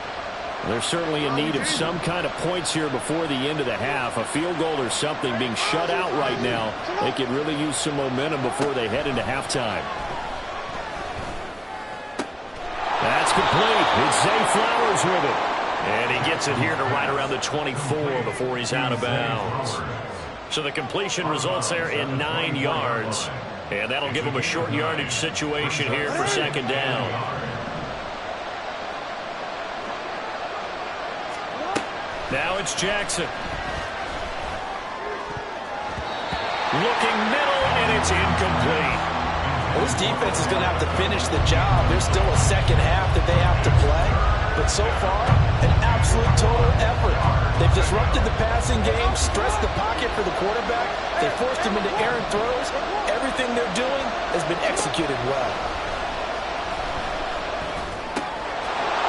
They're certainly in need of some kind of points here before the end of the half. A field goal or something being shut out right now. They could really use some momentum before they head into halftime. That's complete. It's Zay Flowers with it. And he gets it here to right around the 24 before he's out of bounds. So the completion results there in 9 yards. And that'll give him a short yardage situation here for 2nd down. Now it's Jackson. Looking middle, and it's incomplete. Well, this defense is going to have to finish the job. There's still a second half that they have to play. But so far, an absolute total effort. They've disrupted the passing game, stressed the pocket for the quarterback. They forced him into errant throws. Everything they're doing has been executed well.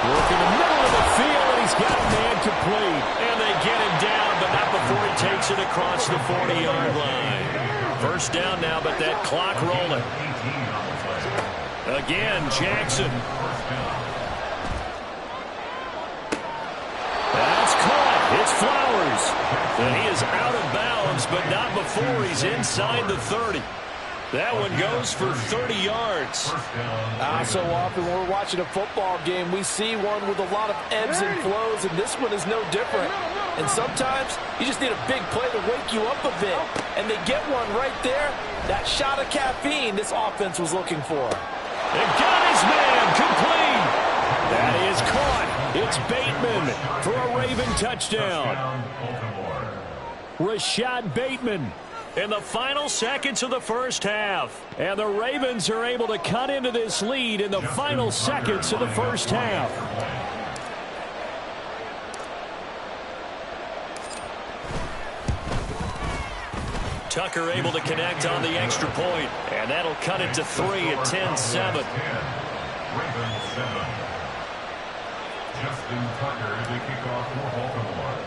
Working the middle of the field, and he's got a man complete. And they get him down, but not before he takes it across the 40-yard line. 1st down now, but that clock rolling. Again, Jackson. That's caught. It's Flowers. And he is out of bounds, but not before he's inside the 30. That one goes for 30 yards. So often when we're watching a football game, we see one with a lot of ebbs and flows, and this one is no different. And sometimes you just need a big play to wake you up a bit. And they get one right there. That shot of caffeine this offense was looking for. And got his man complete. That is caught. It's Bateman for a Raven touchdown. Rashad Bateman in the final seconds of the 1st half. And the Ravens are able to cut into this lead in the final seconds of the 1st half. Tucker able to connect on the extra point, and that'll cut it to 3 at 10-7. Ravens 7. Justin Tucker, the kickoff for Baltimore.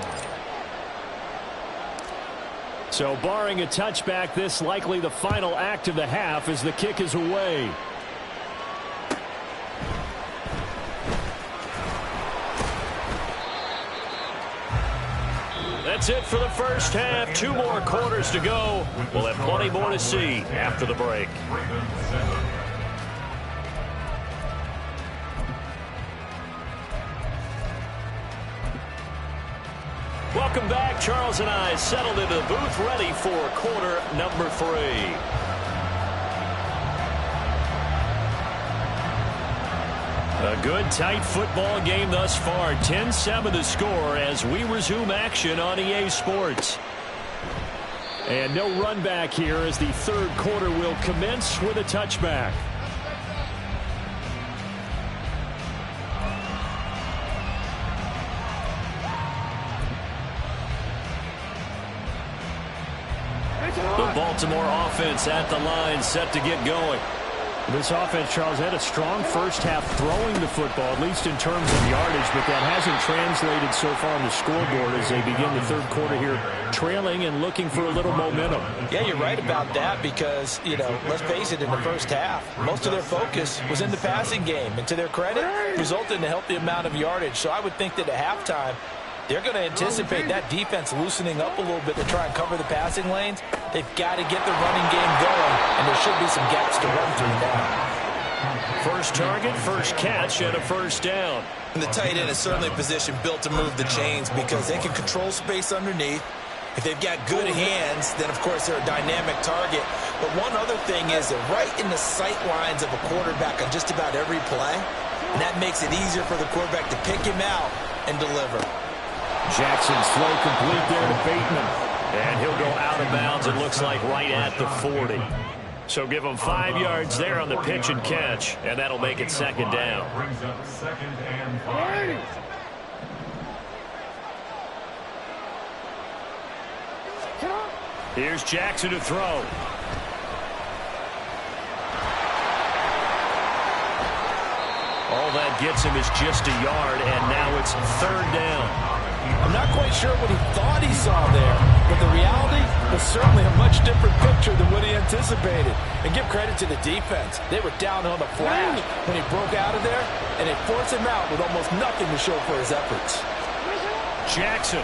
So barring a touchback, this likely the final act of the half as the kick is away. That's That's it for the first half. 2 more quarters to go. We'll have plenty more to see after the break. Welcome back. Charles and I settled into the booth, ready for quarter number 3. A good, tight football game thus far. 10-7 the score as we resume action on EA Sports. And no run back here as the third quarter will commence with a touchback. The Baltimore offense at the line, set to get going. This offense, Charles, had a strong first half throwing the football, at least in terms of yardage, but that hasn't translated so far on the scoreboard as they begin the third quarter here, trailing and looking for a little momentum. Yeah, you're right about that because, let's face it, in the first half, most of their focus was in the passing game. And to their credit, resulted in a healthy amount of yardage. So I would think that at halftime, they're going to anticipate that defense loosening up a little bit to try and cover the passing lanes. They've got to get the running game going, and there should be some gaps to run through now. First target, first catch, and a first down. And the tight end is certainly a position built to move the chains because they can control space underneath. If they've got good hands, then, of course, they're a dynamic target. But one other thing is they're right in the sight lines of a quarterback on just about every play, and that makes it easier for the quarterback to pick him out and deliver. Jackson's throw complete there to Bateman. And he'll go out of bounds, it looks like, right at the 40. So give him 5 yards there on the pitch and catch, and that'll make it second down. Brings up 2nd and 5. Here's Jackson to throw. All that gets him is just a yard, and now it's third down. I'm not quite sure what he thought he saw there, but the reality was certainly a much different picture than what he anticipated. And give credit to the defense. They were down on the flash when he broke out of there, and they forced him out with almost nothing to show for his efforts. Jackson.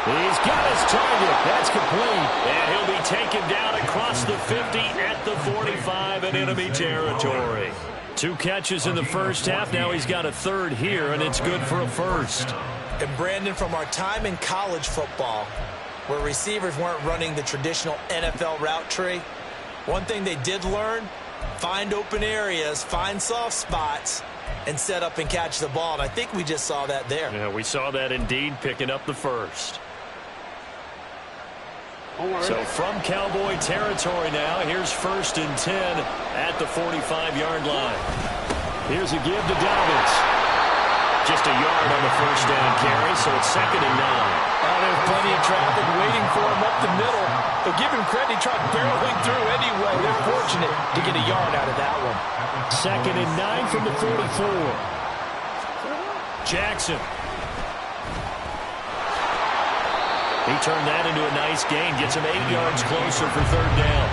He's got his target. That's complete. And he'll be taken down across the 50 at the 45 in enemy territory. 2 catches in the first half. Now he's got a third here, and it's good for a first. And, Brandon, from our time in college football, where receivers weren't running the traditional NFL route tree, one thing they did learn, find open areas, find soft spots, and set up and catch the ball. And I think we just saw that there. Yeah, we saw that indeed, picking up the first. So from Cowboy territory now, here's 1st and 10 at the 45-yard line. Here's a give to Dobbins. Just a yard on the first down carry, so it's 2nd and 9. There's plenty of traffic waiting for him up the middle. But give him credit, he tried barreling through anyway. They're fortunate to get a yard out of that one. 2nd and 9 from the 44. Jackson. He turned that into a nice gain. Gets him 8 yards closer for third down.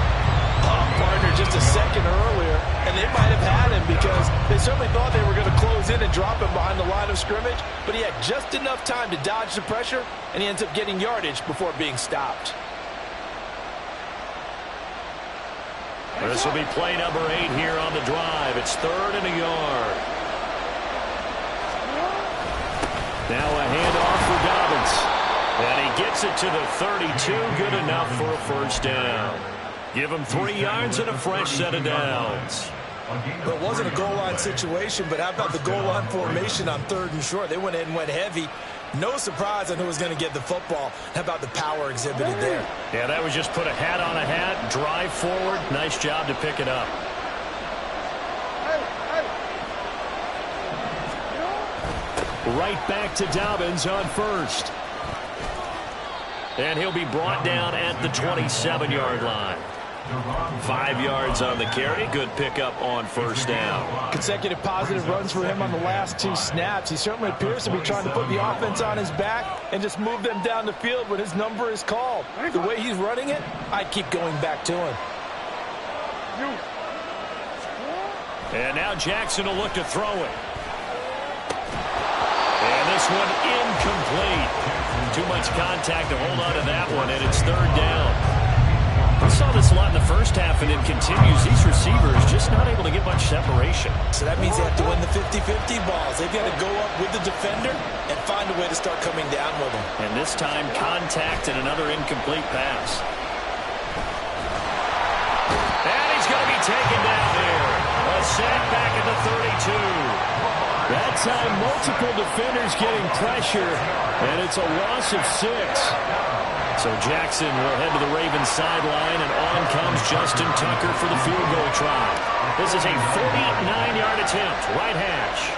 Partner just a second earlier, and they might have had him because they certainly thought they were going to close in and drop him behind the line of scrimmage, but he had just enough time to dodge the pressure, and he ends up getting yardage before being stopped. This will be play number 8 here on the drive. It's 3rd and a yard. Now a handoff for Dobbins. And he gets it to the 32. Good enough for a first down. Give him 3 yards and a fresh set of downs. Well, it wasn't a goal line situation, but how about the goal line formation on 3rd and short? They went in and went heavy. No surprise on who was going to get the football. How about the power exhibited there? Yeah, that was just put a hat on a hat, drive forward. Nice job to pick it up. Right back to Dobbins on 1st. And he'll be brought down at the 27-yard line. 5 yards on the carry. Good pickup on first down. Consecutive positive runs for him on the last 2 snaps. He certainly appears to be trying to put the offense on his back and just move them down the field when his number is called. The way he's running it, I'd keep going back to him. And now Jackson will look to throw it. And this one incomplete. Too much contact to hold on to that one, and it's third down. We saw this a lot in the first half, and it continues. These receivers just not able to get much separation. So that means they have to win the 50-50 balls. They've got to go up with the defender and find a way to start coming down with them. And this time, contact and another incomplete pass. And he's going to be taken down here. A sack back at the 32. That time, multiple defenders getting pressure, and it's a loss of 6. So Jackson will head to the Ravens sideline, and on comes Justin Tucker for the field goal try. This is a 49-yard attempt, right hash.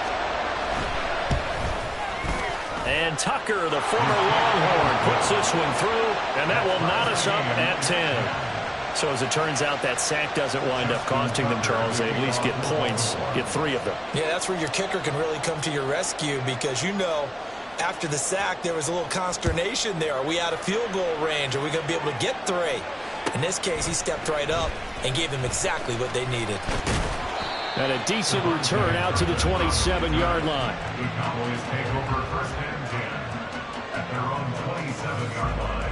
And Tucker, the former Longhorn, puts this one through, and that will knot us up at 10. So as it turns out, that sack doesn't wind up costing them, Charles. They at least get points, get 3 of them. Yeah, that's where your kicker can really come to your rescue, because you know, after the sack, there was a little consternation there. Are we out of field goal range? Are we going to be able to get 3? In this case, he stepped right up and gave them exactly what they needed. And a decent return out to the 27-yard line. The Cowboys take over first and 10 at their own 27-yard line.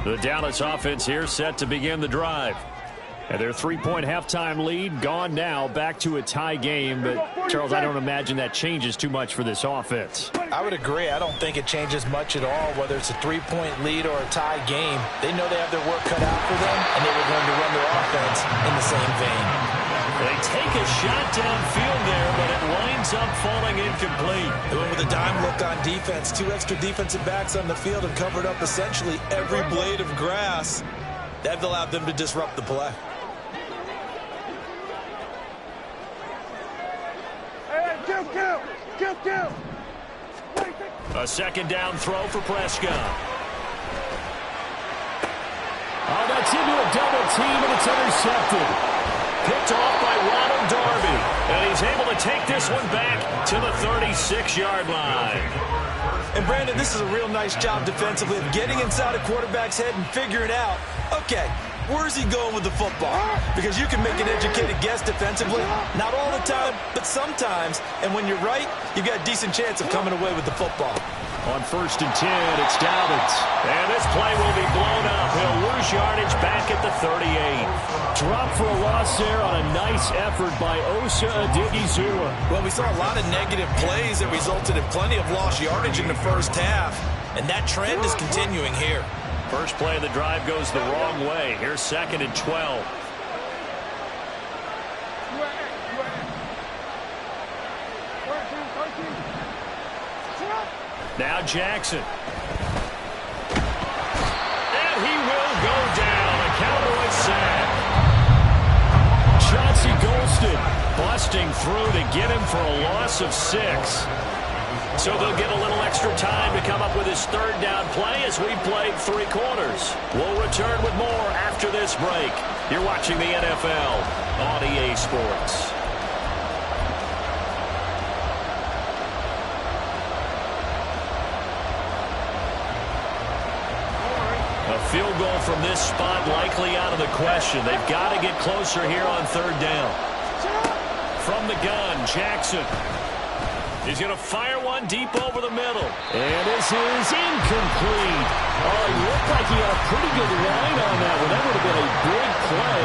The Dallas offense here set to begin the drive. And their 3-point halftime lead gone now, back to a tie game. But, Charles, I don't imagine that changes too much for this offense. I would agree. I don't think it changes much at all, whether it's a 3-point lead or a tie game. They know they have their work cut out for them, and they were going to run their offense in the same vein. They take a shot downfield there, but it winds up falling incomplete. They went with a dime look on defense. 2 extra defensive backs on the field and covered up essentially every blade of grass. That allowed them to disrupt the play. Kill. A second down throw for Prescott. Oh, that's into a double team, and it's intercepted. Picked off by Ronald Darby. And he's able to take this one back to the 36-yard line. And, Brandon, this is a real nice job defensively of getting inside a quarterback's head and figuring out, okay, where's he going with the football? Because you can make an educated guess defensively. Not all the time, but sometimes. And when you're right, you've got a decent chance of coming away with the football. On 1st and 10, it's Dobbins. And this play will be blown up. He'll lose yardage back at the 38. Drop for a loss there on a nice effort by Osa Odighizuwa. Well, we saw a lot of negative plays that resulted in plenty of lost yardage in the first half. And that trend is continuing here. First play of the drive goes the wrong way. Here's 2nd and 12. Now Jackson. And he will go down. A Cowboy sack. Chauncey Golston busting through to get him for a loss of 6. So they'll get a little extra time to come up with his 3rd down play as we played 3 quarters. We'll return with more after this break. You're watching the NFL on EA Sports. A field goal from this spot likely out of the question. They've got to get closer here on 3rd down. From the gun, Jackson. He's going to fire one deep over the middle. And this is incomplete. Oh, he looked like he had a pretty good line on that one. That would have been a big play,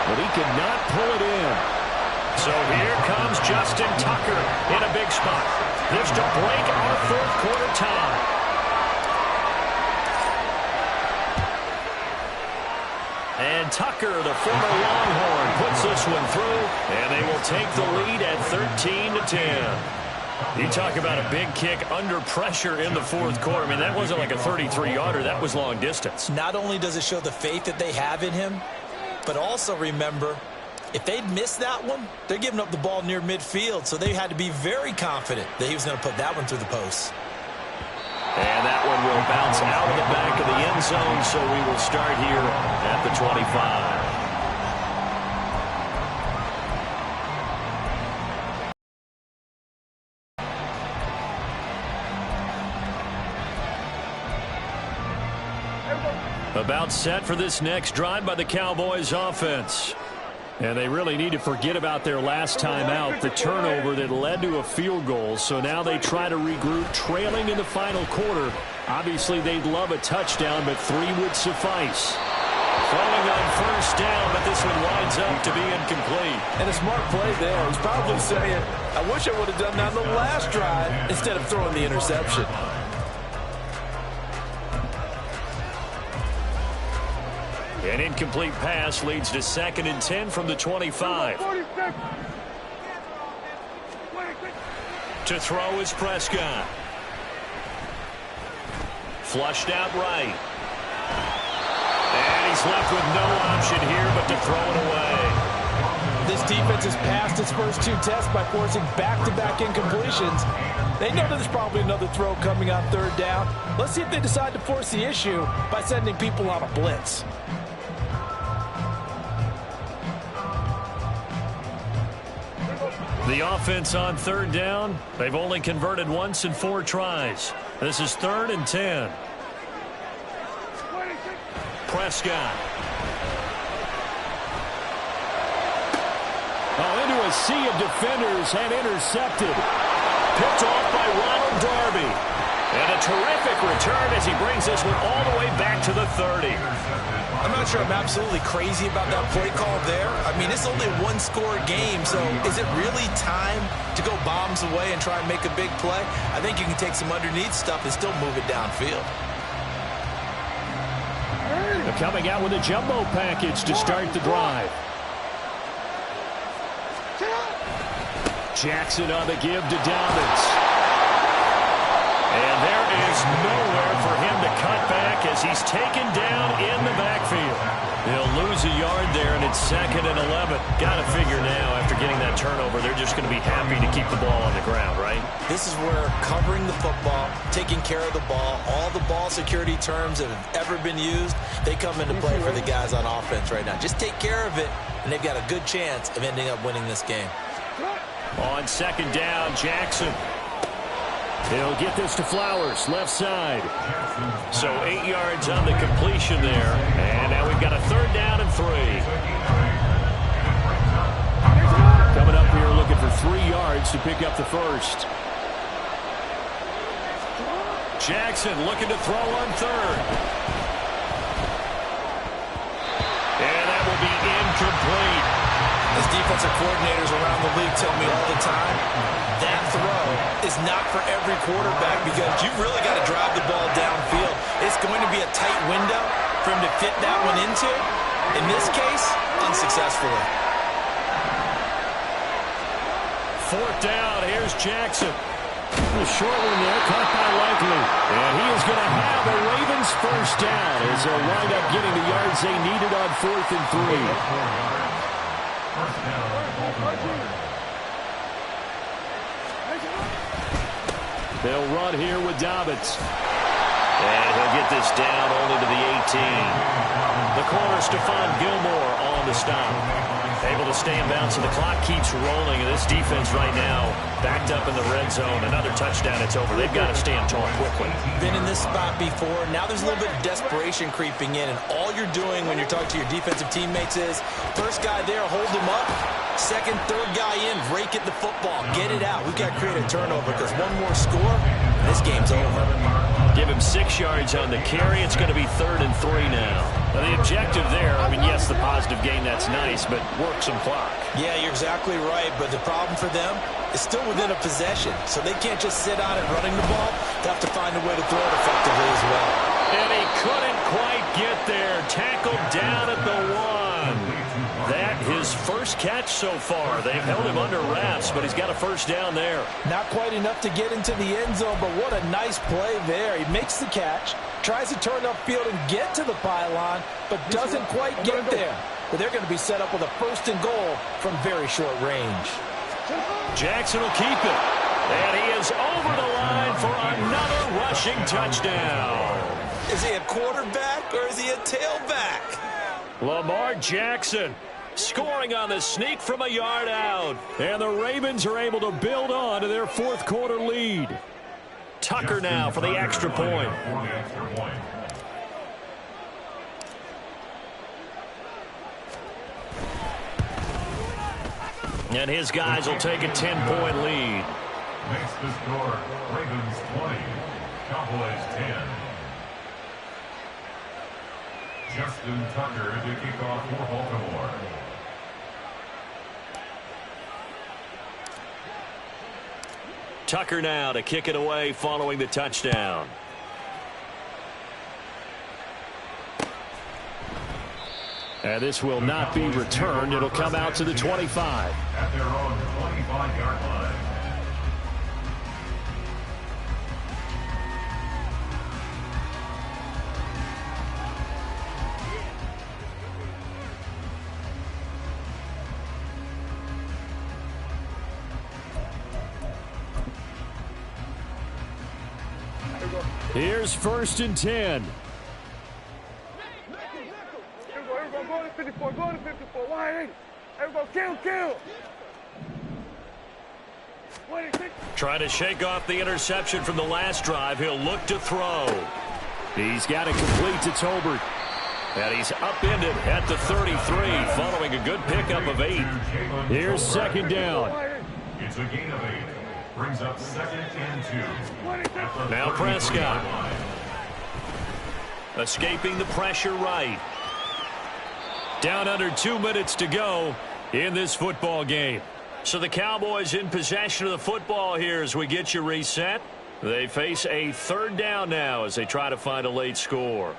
but he could not pull it in. So here comes Justin Tucker in a big spot. This to break our 4th quarter tie. And Tucker, the former Longhorn, puts this one through, and they will take the lead at 13-10. You talk about a big kick under pressure in the 4th quarter. I mean, that wasn't like a 33-yarder. That was long distance. Not only does it show the faith that they have in him, but also remember, if they'd missed that one, they're giving up the ball near midfield, so they had to be very confident that he was going to put that one through the post. And that one will bounce out of the back of the end zone, so we will start here at the 25. About set for this next drive by the Cowboys offense. And they really need to forget about their last time out, the turnover that led to a field goal. So now they try to regroup, trailing in the final quarter. Obviously, they'd love a touchdown, but 3 would suffice. Throwing on first down, but this one winds up to be incomplete. And a smart play there. He's probably saying, I wish I would have done that on the last drive instead of throwing the interception. An incomplete pass leads to 2nd and 10 from the 25. To throw is Prescott. Flushed out right. And he's left with no option here but to throw it away. This defense has passed its first 2 tests by forcing back-to-back incompletions. They know that there's probably another throw coming on 3rd down. Let's see if they decide to force the issue by sending people on a blitz. The offense on 3rd down, they've only converted once in 4 tries. This is 3rd and 10. Prescott. Oh, into a sea of defenders and intercepted. Picked off by Ronald Darby. And a terrific return as he brings this one all the way back to the 30. I'm not sure I'm absolutely crazy about that play call there. I mean, it's only a 1-score game, so is it really time to go bombs away and try and make a big play? I think you can take some underneath stuff and still move it downfield. They're coming out with a jumbo package to start the drive. Jackson on the give to Dobbins. And there is nowhere for him to cut back as he's taken down in the backfield. He'll lose a yard there, and it's 2nd and 11. Got to figure now, after getting that turnover, they're just going to be happy to keep the ball on the ground, right? This is where covering the football, taking care of the ball, all the ball security terms that have ever been used, they come into play for the guys on offense right now. Just take care of it, and they've got a good chance of ending up winning this game. On 2nd down, Jackson. He'll get this to Flowers, left side. So 8 yards on the completion there. And now we've got a 3rd down and 3. Coming up here looking for 3 yards to pick up the first. Jackson looking to throw on 3rd. And that will be incomplete. As defensive coordinators around the league tell me all the time, that throw is not for every quarterback because you've really got to drive the ball downfield. It's going to be a tight window for him to fit that one into. In this case, unsuccessfully. 4th down, here's Jackson. A short one there, caught by Likely. And he is going to have the Ravens first down as they'll wind up getting the yards they needed on 4th and 3. They'll run here with Dobbins. And he'll get this down only to the 18. The corner, Stephon Gilmore on the stop. Able to stay in bounds, so the clock keeps rolling. And this defense right now backed up in the red zone. Another touchdown, it's over. They've got to stand tall quickly. Been in this spot before. Now there's a little bit of desperation creeping in. And all you're doing when you're talking to your defensive teammates is, first guy there, hold him up. Second, 3rd guy in, rake at the football. Get it out. We've got to create a turnover because one more score, this game's over. Give him 6 yards on the carry. It's going to be 3rd and 3 now. Now the objective there, I mean, yes, the positive gain, that's nice, but work some clock. Yeah, you're exactly right, but the problem for them is still within a possession, so they can't just sit on it running the ball. They have to find a way to throw it effectively as well. And he couldn't quite get there. Tackled down at the 1. That his first catch so far. They've held him under wraps, but he's got a first down there. Not quite enough to get into the end zone, but what a nice play there. He makes the catch, tries to turn upfield and get to the pylon, but doesn't quite get there. But they're going to be set up with a 1st and goal from very short range. Jackson will keep it. And he is over the line for another rushing touchdown. Is he a quarterback or is he a tailback? Lamar Jackson scoring on the sneak from a yard out. And the Ravens are able to build on to their 4th quarter lead. Tucker now for the extra point. And his guys will take a 10-point lead. Makes the score Ravens 20, Cowboys 10. Justin Tucker to kick off for Baltimore. Tucker now to kick it away following the touchdown. And this will not be returned. It'll come out to the 25. At their own 25-yard line. Here's 1st and 10. Go to 54, go to 54, wide 80. Everybody, kill. Trying to shake off the interception from the last drive. He'll look to throw. He's got it complete to Tolbert. And he's upended at the 33 following a good pickup of 8. Here's 2nd down. It's a gain of 8. Brings up 2nd and 2. Now Prescott. Escaping the pressure right. Down under 2 minutes to go in this football game. So the Cowboys in possession of the football here as we get you reset. They face a 3rd down now as they try to find a late score.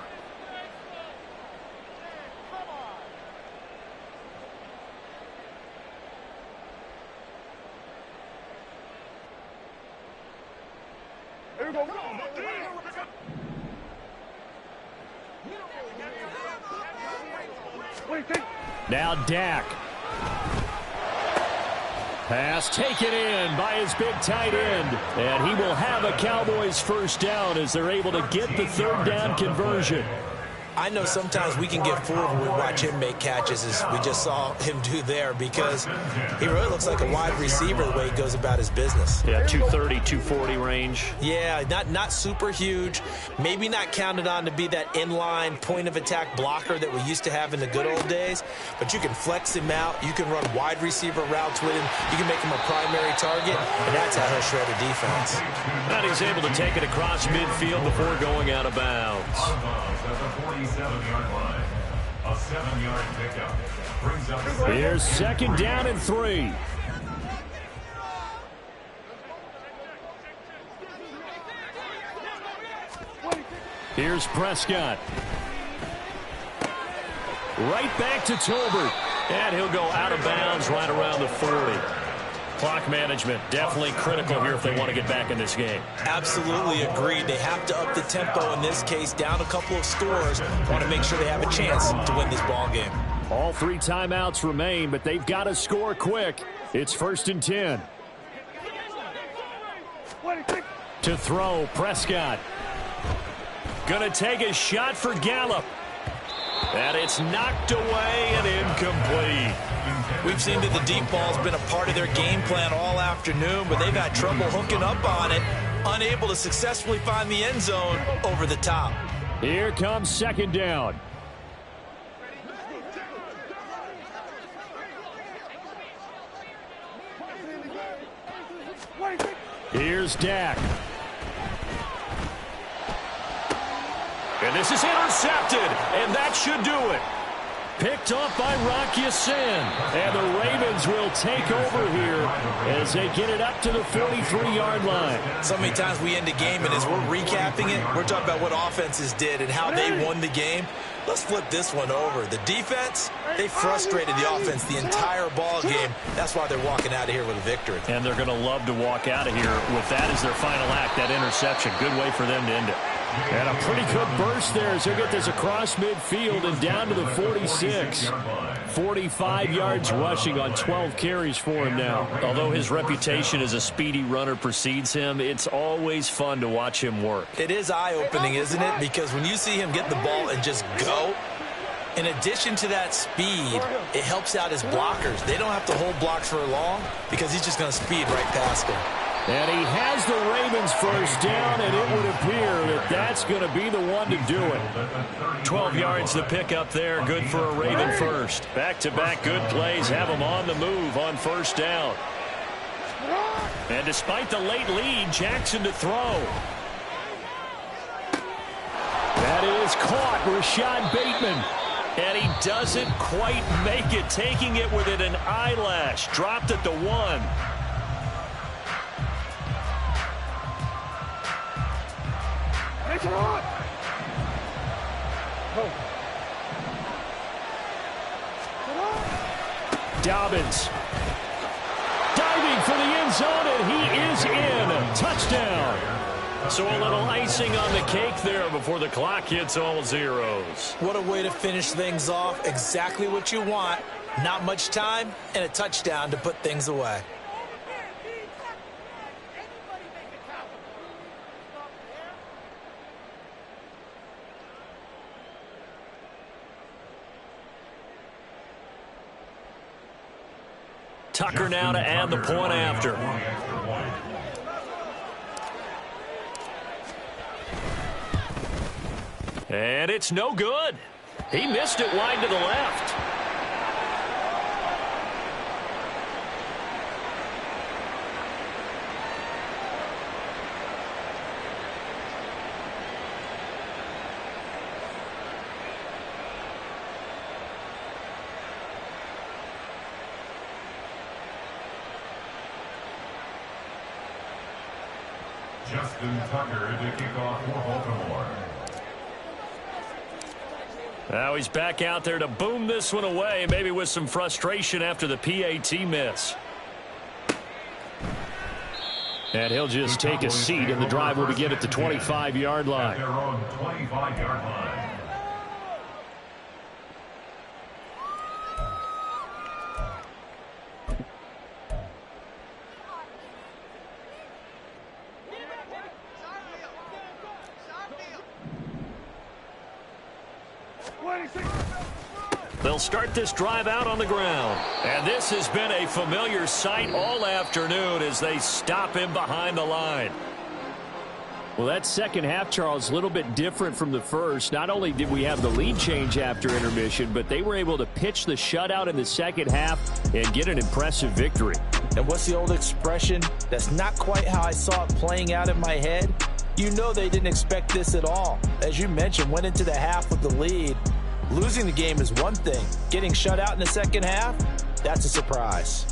Now Dak. Pass taken in by his big tight end. And he will have a Cowboys 1st down as they're able to get the 3rd down conversion. I know sometimes we can get fooled when we watch him make catches, as we just saw him do there, because he really looks like a wide receiver the way he goes about his business. Yeah, 230, 240 range. Yeah, not super huge. Maybe not counted on to be that inline point-of-attack blocker that we used to have in the good old days, but you can flex him out. You can run wide receiver routes with him. You can make him a primary target, and that's how he'll shred a defense. And he's able to take it across midfield before going out of bounds. 47-yard line. A 7-yard pickup. Brings up Here's 2nd down and 3. Here's Prescott. Right back to Tolbert. And he'll go out of bounds right around the 40. Clock management definitely critical here if they want to get back in this game. Absolutely agreed. They have to up the tempo in this case, down a couple of scores. Want to make sure they have a chance to win this ball game. All 3 timeouts remain, but they've got to score quick. It's 1st and 10. To throw, Prescott. Gonna take a shot for Gallup. And it's knocked away and incomplete. We've seen that the deep ball's been a part of their game plan all afternoon, but they've had trouble hooking up on it, unable to successfully find the end zone over the top. Here comes 2nd down. Here's Dak. And this is intercepted, and that should do it. Picked off by Rocky Sin. And the Ravens will take over here as they get it up to the 43-yard line. So many times we end a game, and as we're recapping it, we're talking about what offenses did and how they won the game. Let's flip this one over. The defense, they frustrated the offense the entire ball game. That's why they're walking out of here with a victory. And they're going to love to walk out of here with that as their final act, that interception. Good way for them to end it. And a pretty good burst there as he'll get this across midfield and down to the 46. 45 yards rushing on 12 carries for him now. Although his reputation as a speedy runner precedes him, it's always fun to watch him work. It is eye-opening, isn't it? Because when you see him get the ball and just go, in addition to that speed, it helps out his blockers. They don't have to hold blocks for long because he's just going to speed right past them. And he has the Ravens first down, and it would appear that that's going to be the one to do it. 12 yards to pick up there. Good for a Raven first. Back-to-back good plays have him on the move on first down. And despite the late lead, Jackson to throw. That is caught, Rashad Bateman. And he doesn't quite make it, taking it within an eyelash. Dropped at the 1. Dobbins diving for the end zone, and he is in. Touchdown. So a little icing on the cake there before the clock hits all zeros. What a way to finish things off. Exactly what you want. Not much time and a touchdown to put things away. Tucker now to add the point after. And it's no good. He missed it wide to the left. Justin Tucker to kick off for Baltimore. Now he's back out there to boom this one away, maybe with some frustration after the PAT miss. And he'll just take a seat, and the drive will begin at the 25-yard line. At their own 25-yard line. They'll start this drive out on the ground. And this has been a familiar sight all afternoon as they stop him behind the line. Well, that second half, Charles, a little bit different from the first. Not only did we have the lead change after intermission, but they were able to pitch the shutout in the second half and get an impressive victory. And what's the old expression? That's not quite how I saw it playing out in my head. You know they didn't expect this at all. As you mentioned, went into the half with the lead. Losing the game is one thing. Getting shut out in the second half, that's a surprise.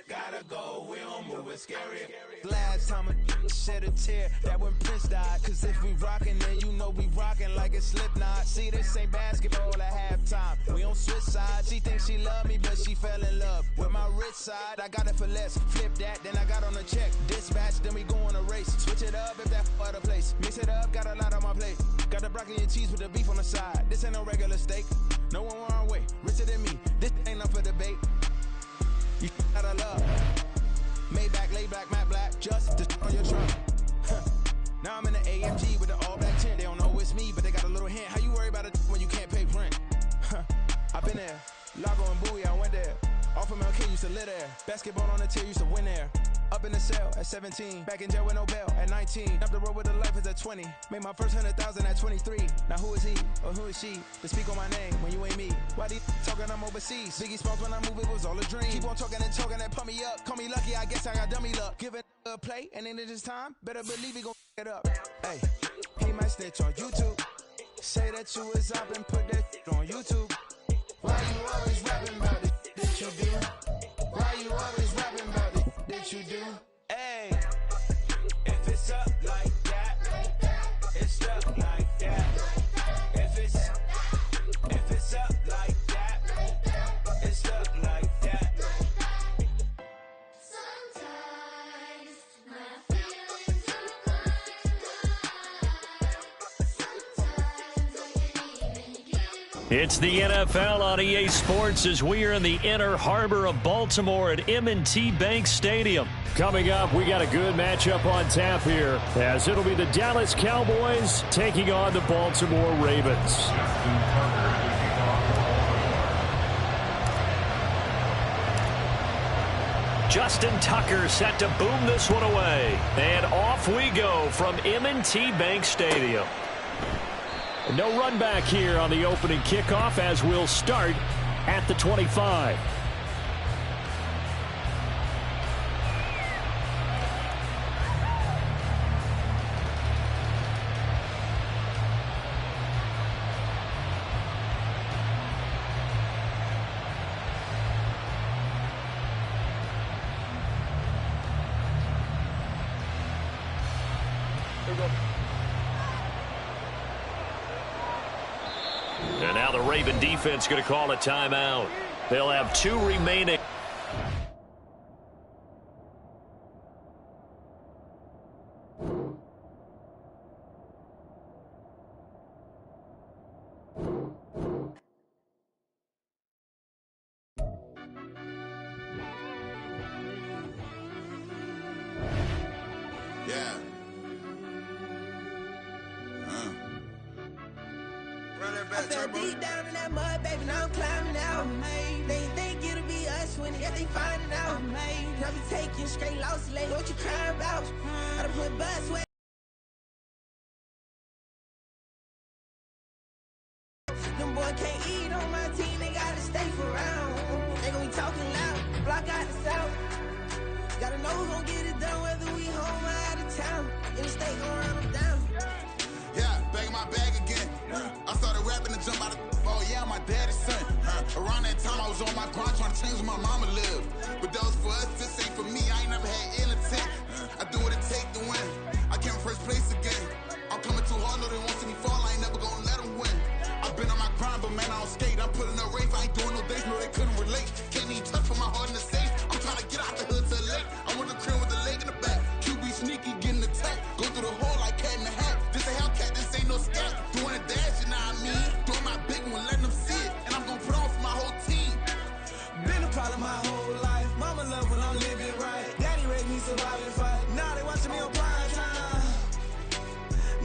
Gotta go, we don't move it scary. Last time a shed a tear, that when Prince died. Cause if we rockin', then you know we rockin' like a Slipknot. See, this ain't basketball at halftime. We on switch sides. She thinks she love me, but she fell in love with my rich side. I got it for less. Flip that, then I got on a check. Dispatch, then we go on a race. Switch it up if that other place. Mix it up, got a lot on my plate. Got the broccoli and cheese with the beef on the side. This ain't no regular steak. No one wrong way. Richer than me. This ain't up for debate. You gotta love. Maybach, lay back, matte black, just the on your trunk. Now I'm in the AMG with the all black tint. They don't know it's me, but they got a little hint. How you worry about it when you can't pay rent? I've been there. Lago and Bowie, I went there. Off of MLK, used to live there. Basketball on the tier, used to win there. Up in the cell at 17. Back in jail with no bail at 19. Up the road with the life is at 20. Made my first 100,000 at 23. Now who is he or who is she to speak on my name when you ain't me? Why these talking I'm overseas? Biggie Smalls when I move, it was all a dream. Keep on talking and pump me up. Call me lucky, I guess I got dummy luck. Give it a play and then it's time. Better believe he gon' it up. Hey, he might snitch on YouTube. Say that you was up and put that on YouTube. Why you always rapping about it? That you do? Why you always rapping about it? That you do? Hey, if it's up like that, it's up like that. If it's up like that, it's up like that. Sometimes my feelings are blind. Sometimes I can't even give. It's the NFL on EA Sports as we are in the Inner Harbor of Baltimore at M&T Bank Stadium. Coming up, we got a good matchup on tap here as it'll be the Dallas Cowboys taking on the Baltimore Ravens. Justin Tucker set to boom this one away. And off we go from M&T Bank Stadium. No run back here on the opening kickoff as we'll start at the 25. And now the Raven defense going to call a timeout. They'll have 2 remaining. Yeah. Run that back, Turbo. Deep down in that mud, baby, now I'm climbing out. They think it'll be us when they find it out. I be taking straight losses lately. What you crying about? I done put bus way. Them boy can't eat on my team, they gotta stay for round. They gon' be talking loud, block out the south. Gotta know who's gon' get it done, whether we home or out of town. In the state, gon' run them down. Yeah, back in my bag again. I started rapping to jump out of. Oh yeah, I'm my daddy's son. Around that time, I was on my grind trying to change where my mama lived. But that was for us, this ain't for me. I ain't never had ill intent. I do what it take to win. I came first place again. I'm coming too hard, no they won't see me fall. I ain't never gonna let them win. I've been on my grind, but man, I don't skate. I'm putting up race, I ain't doing no days, no they couldn't relate. Can't even touch for my heart in the safe. I'm trying to get out the hood to the lake. I'm with the crib with the leg in the back. QB sneaky, getting attacked. Go through the hole like cat in the hat. This a Hellcat, this ain't no scat. Doing a dash, you know what I mean? Doing my big one, letting them see it. And I'm gonna put on for my whole team. Been a problem my whole life. Mama love when I'm living right. Daddy raised me survive and fight. Now they watching me on prime time.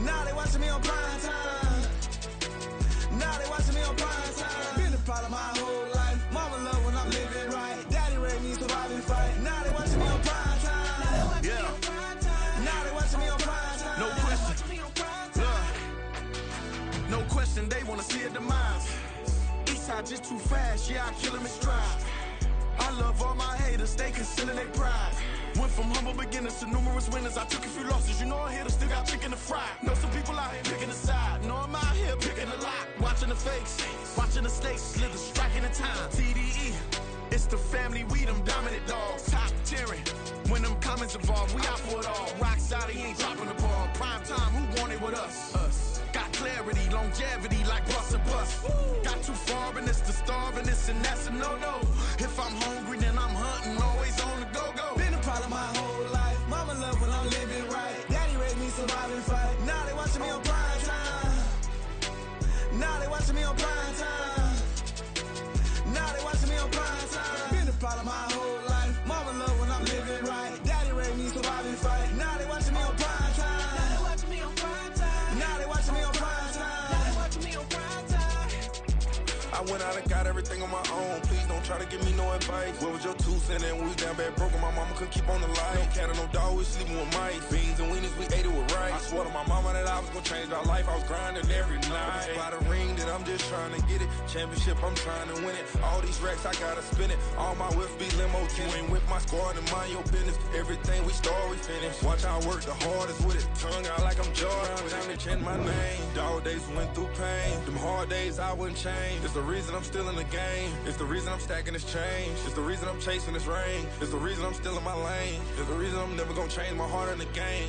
Now they watching me on prime time. Now they watching me on prime time. Been a problem my whole life. Mama love when I'm living right. Daddy raised me survive and fight. Now they watching me on prime time. Yeah. Now they watching me on prime time. No question. No question, they wanna see a demise. Eastside just too fast, yeah, I kill him in stride. I love all my haters, they consider their pride. Went from humble beginners to numerous winners. I took a few losses, you know I hit, still got chicken to fry. Know some people out here picking a side. Know I'm out here picking a lot. Watching the fakes, watching the stakes, slither, striking the time. TDE, it's the family, we them dominant dogs. Top tiering, when them comments involved, we out for it all. Rock side, he ain't dropping the ball. Prime time, who want it with us? Us. Got clarity, longevity, like bus and bus. Got too far and it's the starving, this and that's a no-no. If I'm hungry, then I'm hunting, always on the go-go. Been a problem my whole life. Mama love when I'm living right. Daddy raised me survive and fight. Now they watching me on prime time. Now they watching me on prime time. Now they watching me on prime time. Been a problem my whole life. Mama love when I'm living right. Daddy raised me survive and fight. Now they watching me on prime time. Now they watching me on prime time. Now they watching me on prime time. Now they watching me on prime time. I went out and got everything on my own. Please don't try to give me no advice. What was your 2 cents and we was down bad broke and my mama couldn't keep on the light. No cat or no dog, we sleeping with mice. Beans and weenies, we ate it with rice. I swore to my mama that I was gonna change our life. I was grinding every night. By the ring that I'm just trying to get it. Championship, I'm trying to win it. All these racks, I gotta spin it. All my whips be limo. You ain't with my squad and mind your business. Everything we start, we finish. Watch I work the hardest with it. Tongue out like I'm Jordan. Time to change my name. Dog days went through pain. Them hard days I wouldn't change. It's the reason I'm still in the game. It's the reason I'm stacking this change. It's the reason I'm chasing this rain. It's the reason I'm still in my lane. It's the reason I'm never gonna change my heart in the game.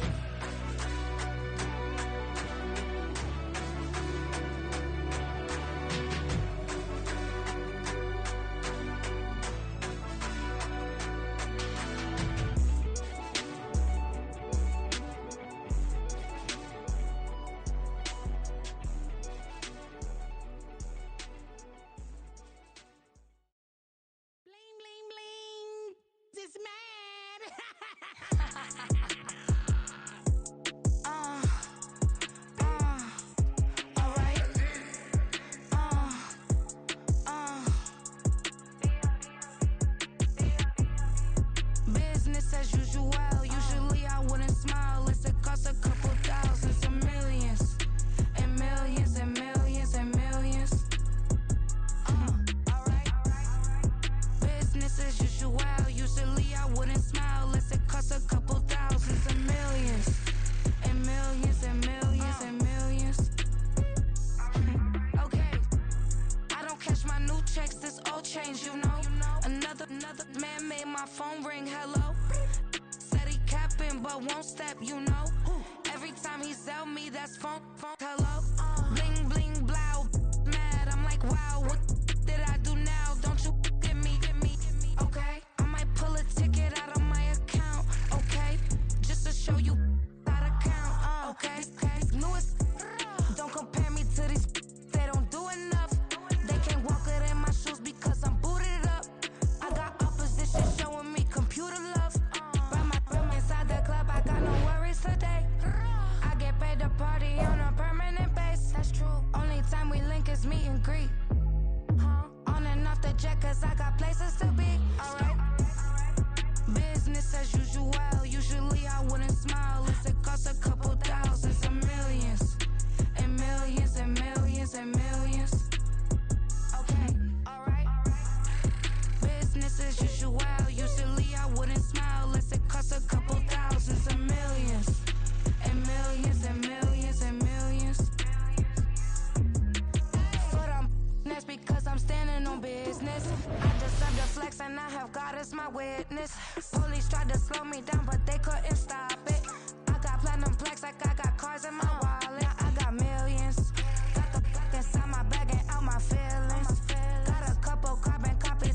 And I have God as my witness.